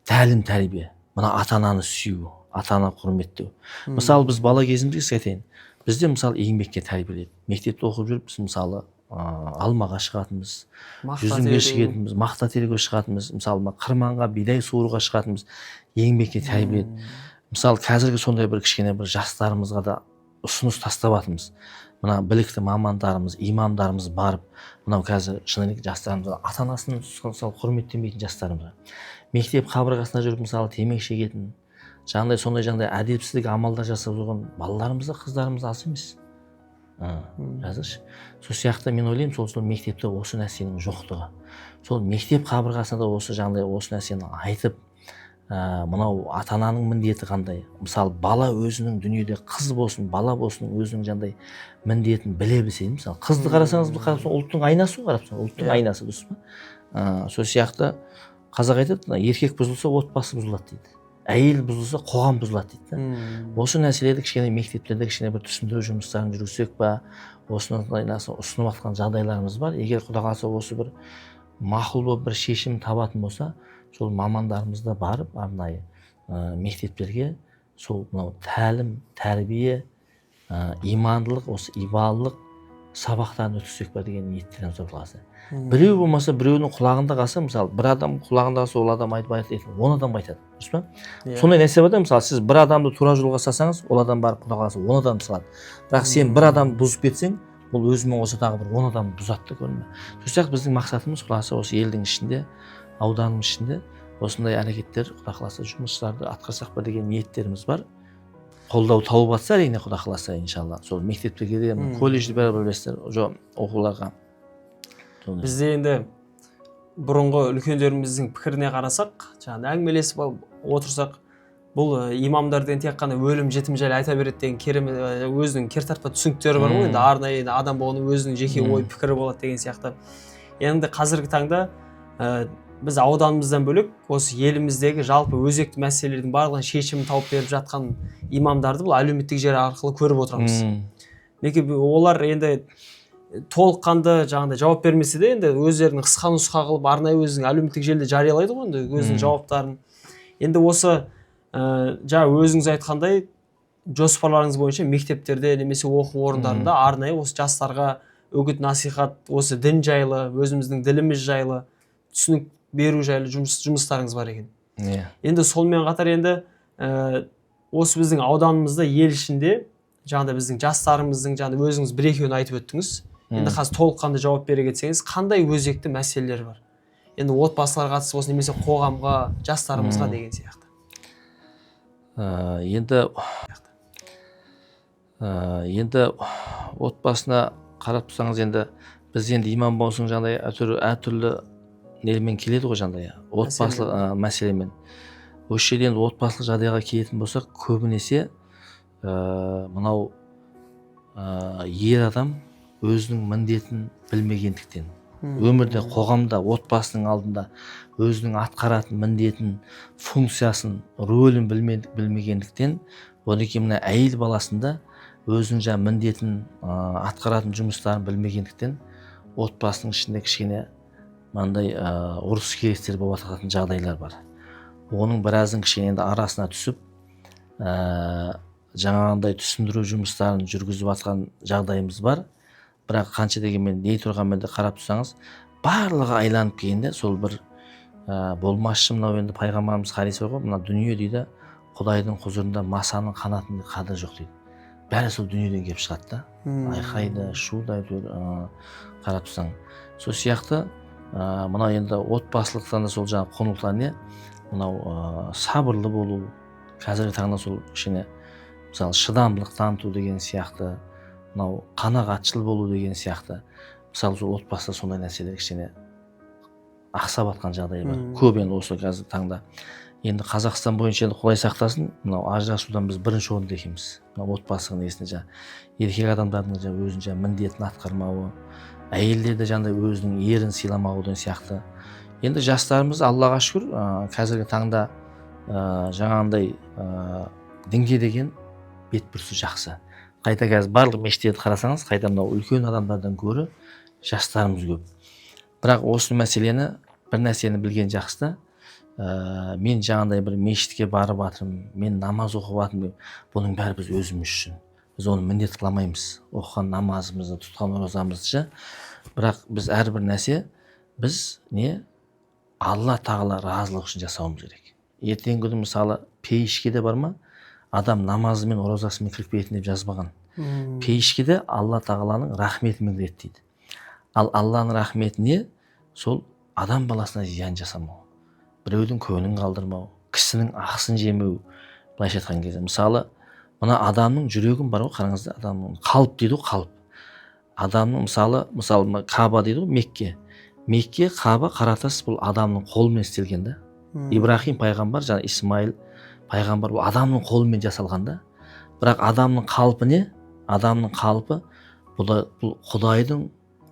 тәлім тәрбие. Мына ата-ананы сүю, ата-ана құрметтеу. Мысалы біз бала кезімізге айтайын, бізде мысалы еңбекке тәрбиеледі. Мектепте оқып жүріп біз мысалы алмаға шығатынбыз, жүзімге шығатынбыз, мақта теруге шығатынбыз, мысалы қырманға бидай суыруға шығатынбыз, еңбекке тәрбиеледі. Мысалы қазіргі сондай бір кішкене бір жастарымызға да ұсыныс тастап жатырмыз. Мына білікті мамандарымыз, имамдарымыз барып, мынау қазір шынымен жастарымызға ата-анасын құрметтемейтін жастарымызға, мектеп қабырғасында жүріп мысалы темекі шегетін, жаңағыдай сондай әдепсіздік амалдар жасап жүрген балаларымыз да қыздарымыз аз емес. Жазыршы. Сол сияқты мен ойлаймын, сол мектепте осы нәрсенің жоқтығы. Сол мектеп қабырғасында осы жаңағыдай осы нәрсені айтып, мынау ата ананың міндеті қандай. Мысалы бала өзінің дүниеде қыз болсын, бала болсын өзінің жандай міндетін біле білсе, мысалы қызды қарасаңыз ұлттың айнасы ғой, ұлттың айнасы, дұрыс па? Сол сияқты қазақ айтады, еркек бұзылса отбасы бұзылады дейді. Әйел бұзылса қоғам бұзылады дейді. Осы мәселелерді кішкене мектептерде кішкене бір түсіндіру жұмыстарын жүргізсек па, осыны ұсынып жатқан жағдайларымыз бар. Егер Құда қаласа осы бір мақұл болып бір шешім табатын болса, сол мамандарымызда барып арнайы мектептерге сол мынау тәлім, тәрбие, имандылық, осы ибалылық сабақтарын өткізсек па деген ниеттеріміз бар. Құда қаласа. Біреу болмаса біреудің құлағында қалса, мысалы бір адам құлағында қалса, ол адам айтып айтады, 10 адам айтады, дұрыс па? Сондай нәрсе бар да, мысалы сіз бір адамды тура жолға салсаңыз, ол адам барып Құда қаласа 10 адам салады. Бірақ сен бір адамды бұзып кетсең, бұл өзімен қоса тағы бір 10 адам бұзады да, көрдің бе? Сол сияқты біздің мақсатымыз Құда қаласа осы елдің ішінде, ауданның ішінде осындай әрекеттер, Құда қаласа жұмыстарды атқарсақ па деген ниеттеріміз бар. Қолдау тауып жатса, әрине Құда қаласа, иншалла. Сол мектептерге де, колледжде бәрібір білесіздер, оқуларға. Бізде енді бұрынғы үлкендеріміздің пікіріне қарасақ, жаңағы әңгімелесіп отырсақ, бұл имамдардан тек қана өлім жетім жайлы айта береді деген керемет өзінің кертартпа түсініктері бар ғой. Енді арнайы адам болғаны өзінің жеке ой пікірі болады деген сияқты. Енді қазіргі таңда біз ауданымыздан бөлек осы еліміздегі жалпы өзекті мәселелердің барлығын шешімін тауып беріп жатқан имамдарды бұл әлеуметтік желі арқылы көріп отырамыз. Олар енді толыққанды жаңағыдай жауап бермесе де, енді өздерінің қысқа нұсқа қылып арнайы өзінің әлеуметтік желіде жариялайды ғой, енді өзінің жауаптарын. Енді осы жаңа өзіңіз айтқандай жоспарларыңыз бойынша мектептерде немесе оқу орындарында арнайы осы жастарға үгіт насихат, осы дін жайлы, өзіміздің діліміз жайлы түсінік беру жайлы жұмыстарыңыз бар екен. Енді сонымен қатар енді осы біздің ауданымызда ел ішінде жаңағыдай біздің жастарымыздың жаңағыдай өзіңіз бір-екеуін айтып өттіңіз. Енді қазір толыққанды жауап бере кетсеңіз, қандай өзекті мәселелер бар? Енді отбасыларға қатысты болсын, немесе қоғамға, жастарымызға деген сияқты. Енді отбасына қарап тұрсаңыз, енді біз енді имам болсын жағдай әртүрлі нелмен келеді ғой жағдай. Отбасылық мәселемен. Осы жерден отбасылық жағдайға келетін болсақ, көбінесе мынау ер адам өзінің міндетін білмегендіктен, өмірде, қоғамда, отбасының алдында өзінің атқаратын міндетін, функциясын, рөлін білмегендіктен, одан кейін мына әйел баласында өзінің жаңа міндетін, атқаратын жұмыстарын білмегендіктен, отбасының ішінде кішкене мынандай ұрыс керістер болып жататын жағдайлар бар. Оның біразын кішкене енді арасына түсіп, жаңағындай түсіндіру жұмыстарын жүргізіп жатқан жағдайымыз бар. Бірақ қанша дегенмен дей тұрғанмен де қарап тұрсаңыз, барлығы айланып келгенде сол бір болмашы, мынау енді пайғамбарымыз хадис бар ғой, мына дүние дейді, Құдайдың құзырында масаның қанатының қадірі жоқ дейді. Бәрі сол дүниеден келіп шығады да. Айқайды, шуды қарап тұрсаң. Сол сияқты мынау енді отбасылықтан да сол жаңа құндылықтар не? Мынау сабырлы болу, қазіргі таңда сол кішкене мысалы шыдамдылық таныту деген сияқты, мынау қанағатшыл болу деген сияқты. Мысалы сол отбасында сондай нәрселер кішкене ақсап жатқан жағдай бар. Көп енді осы қазіргі таңда. Енді Қазақстан бойынша енді Құдай сақтасын, мынау ажырасудан біз бірінші орында екенбіз. Мынау отбасының несінде жаңа еркек адамдардың жаңа өзінің жаңа міндетін атқармауы, әйелдер де жаңа өзінің ерін сыйламауы деген сияқты. Енді жастарымыз Аллаға шүкір, қазіргі таңда жаңағындай дінге деген бетбұрысы жақсы. Қайта қазір барлық мешіттерді қарасаңыз, қайта мынау үлкен адамдардан гөрі жастарымыз көп. Бірақ осы мәселені, бір нәрсені білген жақсы. Мен жаңағындай бір мешітке барып жатырмын, мен намаз оқып жатырмын, бұның бәрі біз өзіміз үшін. Біз оны міндет қыламаймыз. Оқыған намазымызды, тұтқан оразамызды. Бірақ біз әрбір нәрсе, біз не? Алла тағала разылық үшін жасауымыз керек. Ертеңгі күні мысалы пейішке де бар ма? Адам намазы мен оразасымен кіріп кететін деп жазбаған. Пейішке де Алла тағаланың рахметімен кіреді дейді. Ал Алланың рахметі не? Сол адам баласына зиян жасамау, біреудің көңілін қалдырмау, кісінің ақысын жемеу. Былайша айтқан кезде, мысалы, мына адамның жүрегін бар ғой, қараңыздар, адамның қалып дейді ғой, қалып. Адамның мысалы Каба дейді ғой, Мекке. Мекке, Каба, Қаратас бұл адамның қолымен істелген да. Ибрахим пайғамбар, жаңа Исмаил пайғамбар, бұл адамның қолымен жасалған да. Бірақ адамның қалпы не? Адамның қалпы бұл Құдайдың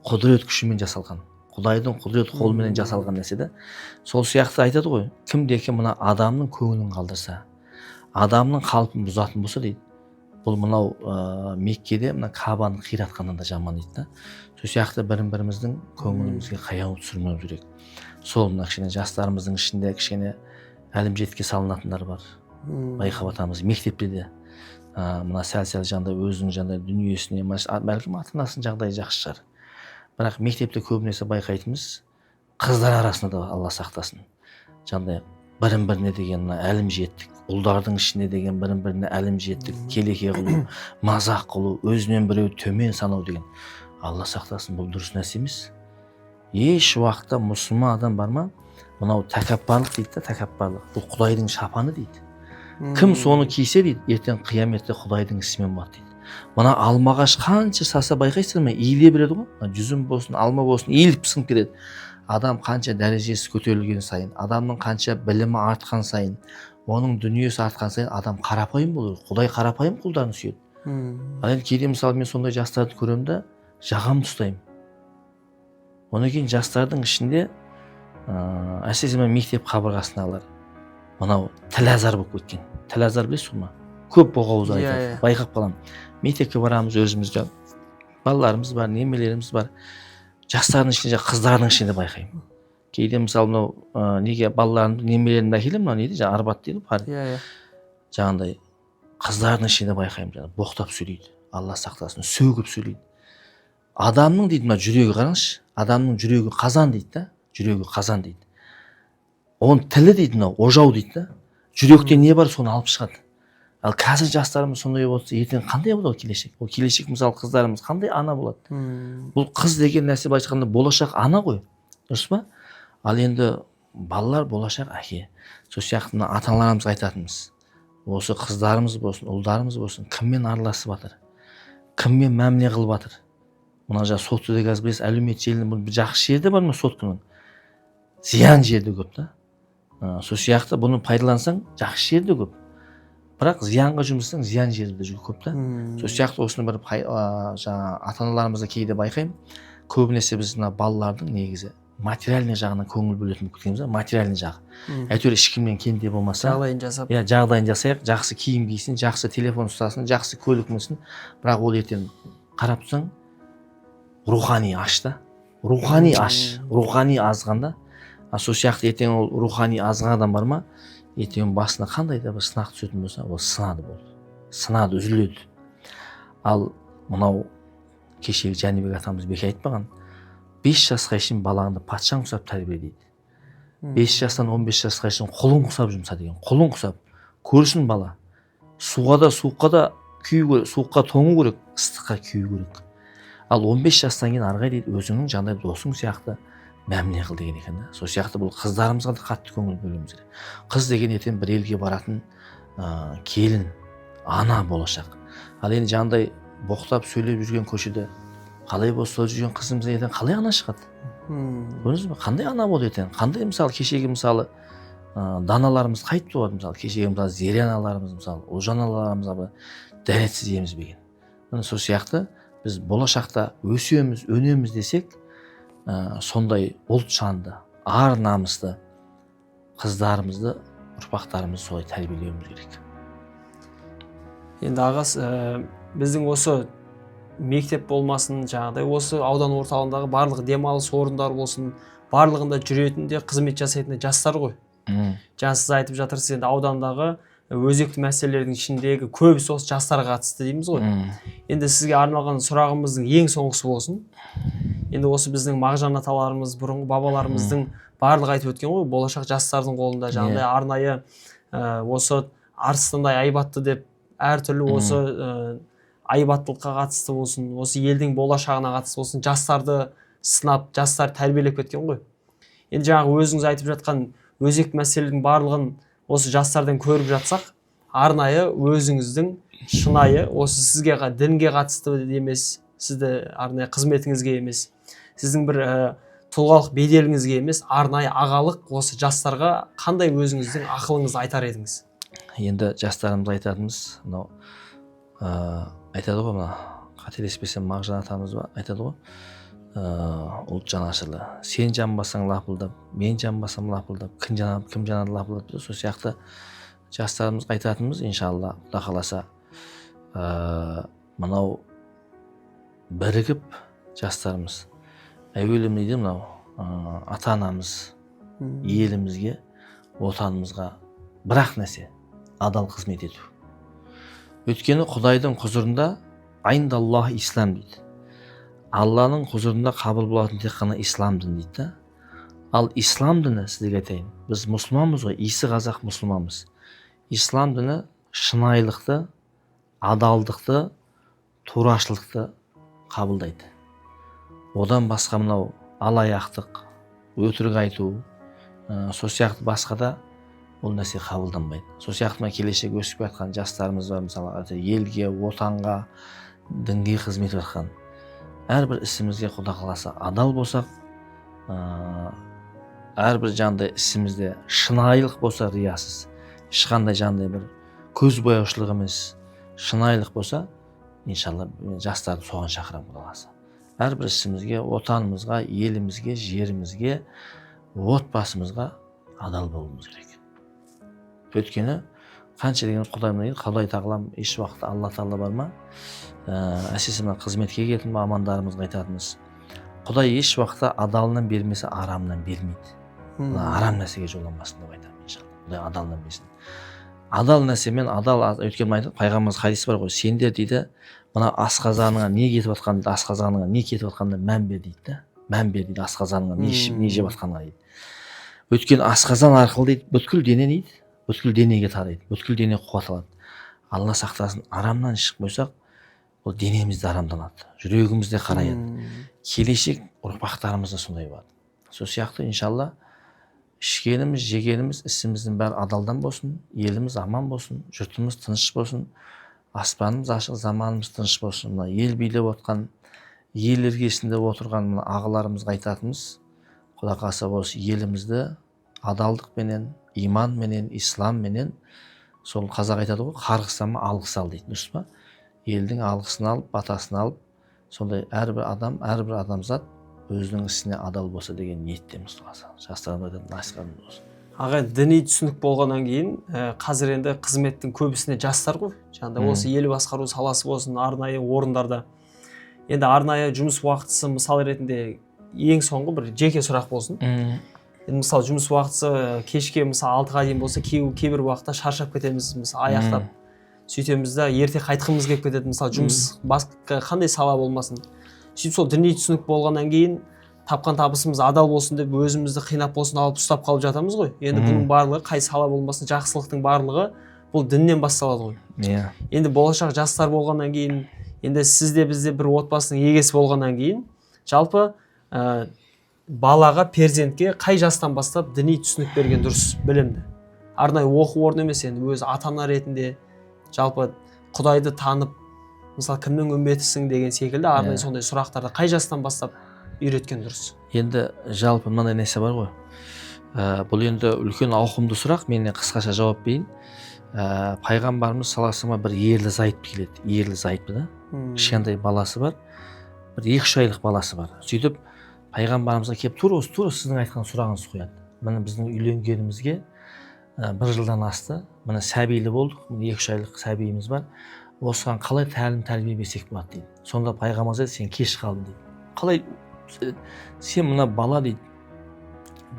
құдірет күшімен жасалған. Құдайдың құдірет қолымен жасалған нәрсе да. Сол сияқты айтады ғой, кімде-кім мына адамның көңілін қалдырса, адамның қалпын бұзатын болса дейді, бұл мынау Меккеде мына Кабаны қиратқаннан да жаман дейді да. Сол сияқты біріміздің көңілімізге қаяу түсірмеу керек. Сол мына кішкене жастарымыздың ішінде кішкене әлімжетке салынатындар бар. Байқап атамыз мектепте де мына сәл-сәл жандай өзінің жандай дүниесіне, бәлкім ата-анасының жағдайы жақсы шығар. Бірақ мектепте көбінесе байқайтынымыз қыздар арасында да Алла сақтасын. Жандай бірін-біріне деген әлімжеттік, ұлдардың ішінде деген бірін-біріне әлімжеттік, келеке қылу, мазақ қылу, өзінен біреу төмен санау деген. Алла сақтасын, бұл дұрыс нәрсе емес. Еш уақытта мұсылман адам бар ма? Мынау тәкаппарлық дейді да, тәкаппарлық. Бұл Құдайдың шапаны дейді. Кім соны кисе дейді, ертең қияметте Құдайдың ісімен болады дейді. Мына алмағаш қанша саса байқайсыздар ма? Иіле береді ғой. Жүзім болсын, алма болсын, иіліп сынып кетеді. Адам қанша дәрежесі көтерілген сайын, адамның қанша білімі артқан сайын, оның дүниесі артқан сайын адам қарапайым болады. Құдай қарапайым құлдарын сүйеді. Ал енді кейде мысалы мен сондай жастарды көремін да, жағамды ұстаймын. Одан кейін жастардың ішінде әсіресе мектеп қабырғасындағылар мынау тілазар болып кеткен. Тілазар білесіз ме? Көп боғауыз айтады. Байқап қаламын. Мектепке барамыз өзімізде. Балаларымыз бар, немелеріміз бар. Жастардың ішінде, қыздардың ішінде байқаймын. Кейде мысалы мынау неге балаларымды, немелерімді әкелемін, мынау не дейді? Арбат дейді ғой. Жаңағындай қыздардың ішінде байқаймын, боқтап сөйлейді. Алла сақтасын, сөгіп сөйлейді. Адамның дейді, мына жүрегі қараңызшы. Адамның жүрегі қазан дейді да. Жүрегі қазан дейді. Оның тілі дейді, мынау ожау дейді да. Жүректе не бар, соны алып шығады. Ал қазір жастарымыз сондай болса, ертең қандай болады келешек? Ол келешек мысалы қыздарымыз қандай ана болады? Бұл қыз деген нәрсе былайша айтқанда болашақ ана ғой. Дұрыс па? Ал енді балалар болашақ әке. Сол сияқты мына ата-аналарымызға айтатынымыз. Осы қыздарымыз болсын, ұлдарымыз болсын, кіммен араласып жатыр? Кіммен мәміле қылып жатыр? Мына жаңа сотты қазір білесіз, әлеуметтік желінің жақсы жерде бар ма сотканың? Зиян жерде көп та. Сол сияқты бұны пайдалансаң жақсы жерде көп. Бірақ зиянға жұмсасаң зиян жерде жүр көп та. Сол сияқты осыны бір жаңа ата-аналарымызды кейде байқаймын. Көбінесе біз мына балалардың негізі материальный жағынан көңіл бөлетін болып кеткенбіз, материальный жағы. Әйтеуір ешкімнен кенде болмаса, жағдайын жасайық, жақсы киім кисін, жақсы телефон ұстасын, жақсы көлік мінсін. Бірақ ол ертең қарап тұрсаң рухани аш та. Рухани аш, рухани азғанда. Сол сияқты ертең ол рухани азған адам бар ма? Ертең басына қандай да бір сынақ түсетін болса, ол сынады болды. Сынады, үзіледі. Ал мынау кешегі Жәнібек атамыз бекер айтпаған. 5 жасқа шейін балаңды патшаң құсап тәрбие дейді. 5 жастан 15 жасқа шейін құлын құсап жұмса деген. Құлын құсап. Көрсін бала. Суға да күйі керек, суыққа тоңу керек, ыстыққа күйі керек. Ал 15 жастан кейін арғай дейді, өзіңнің жандай досың сияқты мәміле қыл деген екен. Сол сияқты бұл қыздарымызға да қатты көңіл бөлуіміз керек. Қыз деген ертең бір елге баратын келін, ана болашақ. Ал енді жандай боқтап сөйлеп жүрген көшеде қалай босып жүрген қызымыз ертең қалай ана шығады? Көрдіңіз бе? Қандай ана болды ертең? Қандай мысалы кешегі мысалы даналарымыз қайтып туады мысалы кешегі мысалы Зере аналарымыз мысалы Ұлжан аналарымыз дәретсіз еміз беген. Сол сияқты біз болашақта өсеміз, өнеміз десек, сондай ұлт шанды, ар намысты қыздарымызды, ұрпақтарымызды солай тәрбиелеуіміз керек. Енді ағас, біздің осы мектеп болмасын, жаңағыдай осы аудан орталығындағы барлық демалыс орындары болсын, барлығында жүретін де қызмет жасайтын жастар ғой. Жаңа сіз айтып жатырсыз, енді аудандағы өзекті мәселелердің ішіндегі көбісі осы жастарға қатысты дейміз ғой. Енді сізге арналған сұрағымыздың ең соңғысы болсын. Енді осы біздің мағжан аталарымыз, бұрынғы бабаларымыздың барлығы айтып өткен ғой, болашақ жастардың қолында, жаңағыдай арнайы осы арыстандай айбатты деп әртүрлі осы айбаттылыққа қатысты болсын, осы елдің болашағына қатысты болсын, жастарды сынап, жастар тәрбиелеп кеткен ғой. Енді жаңағы өзіңіз айтып жатқан өзекті мәселелердің барлығын осы жастардан көріп жатсақ, арнайы өзіңіздің шынайы, осы сізге дінге қатысты емес, сізді арнайы қызметіңізге емес, сіздің бір тұлғалық беделіңізге емес, арнайы ағалық осы жастарға қандай өзіңіздің ақылыңызды айтар едіңіз? Енді жастарымызға айтатынымыз мынау айтады ғой, мына қателеспесем мағжан атамыз айтады ғой, ұлт жанашыры, сен жанбасаң лапылдап, мен жанбасам лапылдап, кім жанады лапылдап дейді. Сол сияқты жастарымызға айтатынымыз, иншалла, Құда қаласа, мынау бірігіп жастарымыз әуелі дейді, мынау ата анамыз, елімізге, отанымызға бір-ақ нәрсе адал қызмет ету. Өйткені Құдайдың құзырында айндаллах ислам дейді. Алланың құзырында қабыл болатын тек қана ислам діні дейді. Ал ислам діні, сіздерге айтайын, біз мұсылманбыз ғой, исі қазақ мұсылманбыз. Ислам діні шынайылықты, адалдықты, турашылықты қабылдайды. Одан басқа мынау алаяқтық, өтірік айту, сол сияқты басқа да ол нәрсе қабылданбайды. Сол сияқты келешек өсіп жатқан жастарымыз бар, мысалы елге, отанға, дінге қызмет еткен. Әрбір ісімізге Құда қаласа адал болсақ, әрбір жаңағыдай ісімізде шынайылық болса, риясыз, ешқандай жаңағыдай бір көз бояушылық емес, шынайылық болса, иншалла жастарды соған шақырамын Құда қаласа. Әрбір ісімізге, отанымызға, елімізге, жерімізге, отбасымызға адал болуымыз керек. Өйткені қанша деген Құдай тағалам еш уақытта Алла Тағала бар ма? Әсіресе мына қызметке келетін мамандарымызға айтатынымыз, Құдай еш уақытта адалынан бермесе, арамынан бермейді. Арам нәрсеге жоланбасын деп айтамын, иншалла. Құдай адалынан берсін. Адал нәрсемен өйткені айтады, пайғамбарымыз хадис бар ғой, сендер дейді, мына асқазаныңа не кетіп жатқанын, асқазаныңа не кетіп жатқанына мән бер дейді да. Мән бер дейді асқазаныңа не жеп жатқанына дейді. Өйткені асқазан арқылы дейді, бүткіл дене дейді, бүткіл денеге тарайды, бүткіл дене қуат алады. Алла сақтасын, арамнан ішіп қойсақ, ол денеміз де арамданады, жүрегіміз де қараяды. Келешек ұрпақтарымыз да сондай болады. Сол сияқты иншалла ішкеніміз, жегеніміз, ісіміздің бәрі адалдан болсын, еліміз аман болсын, жұртымыз тыныш болсын, аспанымыз ашық, заманымыз тыныш болсын. Мына ел билеп отқан, ел іргесінде отырған мына ағаларымызға айтатынымыз, Құда қаласа осы елімізді адалдықменен, иманменен, исламменен, сол қазақ айтады ғой, қарғысама алғыс ал дейді, дұрыс па? Елдің алғысын алып, батасын алып, сондай әрбір адамзат өзінің ісіне адал болса деген ниеттеміз. Жастарымызға насихатымыз болсын. Ағай, діни түсінік болғаннан кейін, қазір енді қызметтің көбісіне жастар ғой. Жаңағыдай осы ел басқару саласы болсын, арнайы орындарда. Енді арнайы жұмыс уақытысы мысал ретінде ең соңғы бір жеке сұрақ болсын. Енді мысалы жұмыс уақытысы кешке мысалы 6-ға дейін болса, кейбір уақытта шаршап кетеміз, мысалы аяқтап сөйтеміз да ерте қайтқымыз келіп кетеді. Мысалы жұмыс басқа қандай сала болмасын. Сөйтіп сол діни түсінік болғаннан кейін тапқан табысымыз адал болсын деп өзімізді қинап болсын алып ұстап қалып жатамыз ғой. Енді бұның барлығы қай сала болмасын, жақсылықтың барлығы бұл діннен басталады ғой. Енді болашақ жастар болғаннан кейін, енді сізде бізде бір отбасының егесі болғаннан кейін, жалпы балаға, перзентке қай жастан бастап діни түсінік берген дұрыс, білімді? Арнайы оқу орны емес, енді өзі ата-ана ретінде жалпы Құдайды танып, мысалы кімнің үмбетісің деген секілді арнайы сондай сұрақтарды қай жастан бастап үйреткен дұрыс? Енді жалпы мынандай нәрсе бар ғой. Бұл енді үлкен ауқымды сұрақ, мен қысқаша жауап берейін. Пайғамбарымыз саласыма бір ерлі зайып келеді. Ерлі зайыпты да. Кішкентай баласы бар. Бір 2-3 айлық баласы бар. Сөйтіп пайғамбарымызға келіп тура сіздің айтқан сұрағыңызды қояды. Міне біздің үйленгенімізге 1 жылдан асты. Міне сәбилі болдық. 2-3 айлық сәбиіміз бар. Осыған қалай тәлім тәрбие берсек болады дейді. Сонда пайғамбарымыз айтады, сен кеш қалдың дейді. Қалай сен мына бала дейді,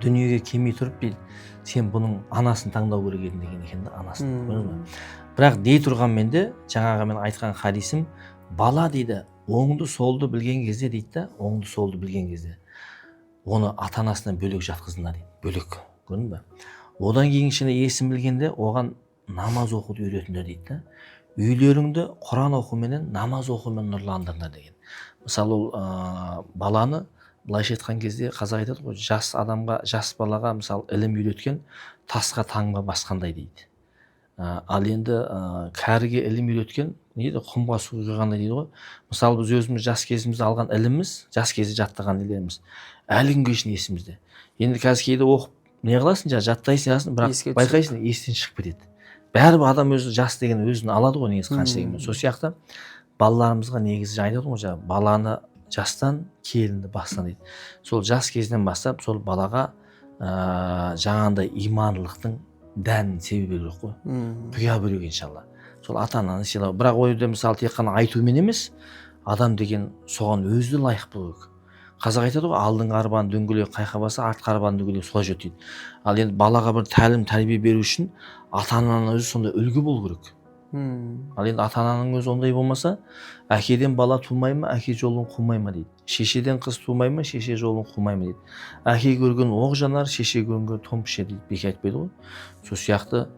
дүниеге келмей тұрып дейді, сен бұның анасын таңдау керек едің деген екен да, анасын. Бірақ дей тұрғанмен де жаңағы мен айтқан хадисім, бала дейді, оңды солды білген кезде дейді да, оңды солды білген кезде оны ата-анасынан бөлек жатқызыңдар дейді, бөлек. Көрдің бе? Одан кейін есін білгенде оған намаз оқуды үйретіңдер дейді да. Үйлеріңді Құран оқуменен, намаз оқумен нұрландырыңдар деген. Мысалы ол баланы былайша айтқан кезде қазақ айтады ғой, жас балаға мысалы ілім үйреткен тасқа таңба басқандай дейді. Ал енді кәріге ілім үйреткен не дейді, құмға су құйғандай дейді ғой. Мысалы біз өзіміз жас кезімізде алған іліміміз, жас кезде жаттаған нелеріміз әлі күнге шейін есімізде. Енді қазір кейде оқып не қыласың, жаттайсың, бірақ байқайсың, естен шығып кетеді. Бәрібір адам өзі жас деген өзін алады ғой негізі қанша дегенмен. Сол сияқты балаларымызға негізі айтады ғой жаңағы баланы жастан, келінді бастан дейді. Сол жас кезінен бастап сол балаға жаңағындай имандылықтың дәнін себе беру керек қой. Құя беру иншалла. Сол ата-ананы сыйлау. Бірақ ойда мысалы тек қана айтумен емес, адам деген соған өзі лайық болу керек. Қазақ айтады ғой, алдыңғы арбаның дөңгелегі қайқа баса, артқы арбаның дөңгелегі солай жүреді дейді. Ал енді балаға бір тәлім тәрбие беру үшін ата-ананың өзі сондай үлгі болу керек. Ал енді ата-ананың өзі ондай болмаса, әкеден бала тумай ма, әке жолын қумай ма дейді. Шешеден қыз тумай ма, шеше жолын қумай ма дейді. Әке көрген оқ жанар, шеше көрген том пішер дейді. Бек айтпайды ғой. Сол сияқты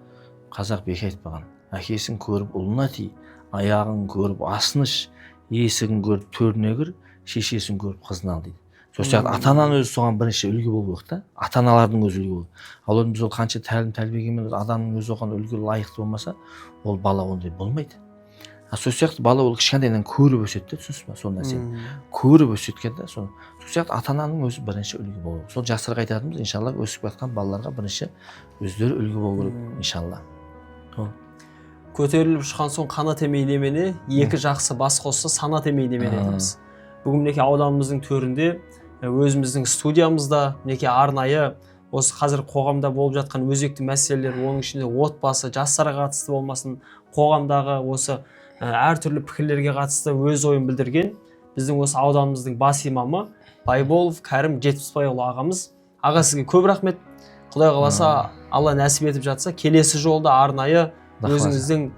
қазақ бек айтпаған. Әкесін көріп ұлына ти, аяғын көріп асын іш, есігін көріп төріне кір, шешесін көріп қызын ал дейді. Сол сияқты ата-ананың өзі соған бірінші үлгі болу керек та. Ата-аналардың өзі үлгі болу. Ал біз ол қанша тәлім тәрбиемен адамның өзі оған үлгі лайықты болмаса, ол бала ондай болмайды. Сол сияқты бала ол кішкентайынан көріп өседі, түсінсіз ба сол нәрсені? Көріп өсеткен да сол сияқты ата-ананың өзі бірінші үлгі болу. Сол жастарға айтатынымыз, иншалла өсіп жатқан балаларға бірінші өздері үлгі болу керек, иншалла. Көтеріліп шыққан соң қана темей немене, екі жақсы бас қосса сана темей немене дедіміз. Бүгін мінекей ауданымыздың төрінде, өзіміздің студиямызда мінекей арнайы осы қазір қоғамда болып жатқан өзекті мәселелер, оның ішінде отбасы, жастарға қатысты болмасын, қоғамдағы осы әртүрлі пікірлерге қатысты өз ойын білдірген біздің осы ауданымыздың бас имамы Байболов Кәрім Жетпісбайұлы ағамыз. Аға, сізге көп рахмет. Құдай қаласа, Алла нәсіп етіп жатса, келесі жолда арнайы өзіңіздің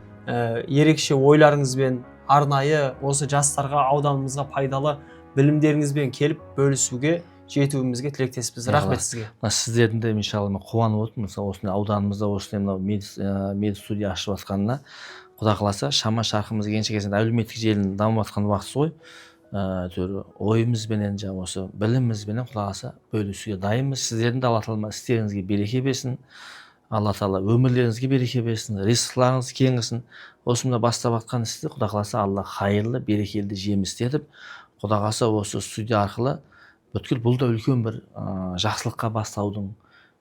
ерекше ойларыңызбен арнайы осы жастарға, ауданымызға пайдалы білімдеріңізбен келіп бөлісуге, жетуімізге тілектеспіз. Рахмет сізге. Сіздердің де иншалла қуанып отырмын. Осындай ауданымызда осындай мынау медстудия ашып жатқанына. Құдай қаласа, шама шарқымыз кенше кезінде әлеуметтік желінің дамып жатқан уақыты ғой. Ойымызбенен жаңағы осы білімімізбенен Құдай қаласа бөлісуге дайынбыз. Сіздердің де Алла тағала істеріңізге береке берсін. Алла тағала өмірлеріңізге береке берсін, ризықларыңыз кең қылсын. Осы мына бастап жатқан істі Құдай қаласа Алла хайырлы, берекелі жемісті етіп, Құдай қаласа осы студия арқылы бүткіл бұл да үлкен бір жақсылыққа бастаудың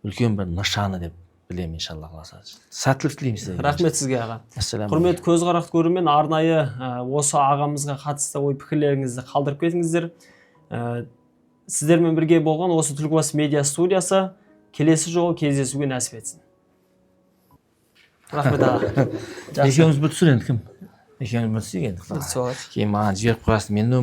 үлкен бір нышаны деп білемін, иншалла қаласа. Сәттілік тілеймін сіздерге. Рахмет сізге аға. Құрметті көзқарақты көрермен, арнайы осы ағамызға қатысты ой пікірлеріңізді қалдырып кетіңіздер. Сіздермен бірге болған осы Түлкібас медиа студиясы келесі жолы кездесуге нәсіп етсін. Рахмет аға. Екеуміз бір түсір енді кім? Екеуміз бір түсір енді. Кейін маған жіберіп қоясың, мен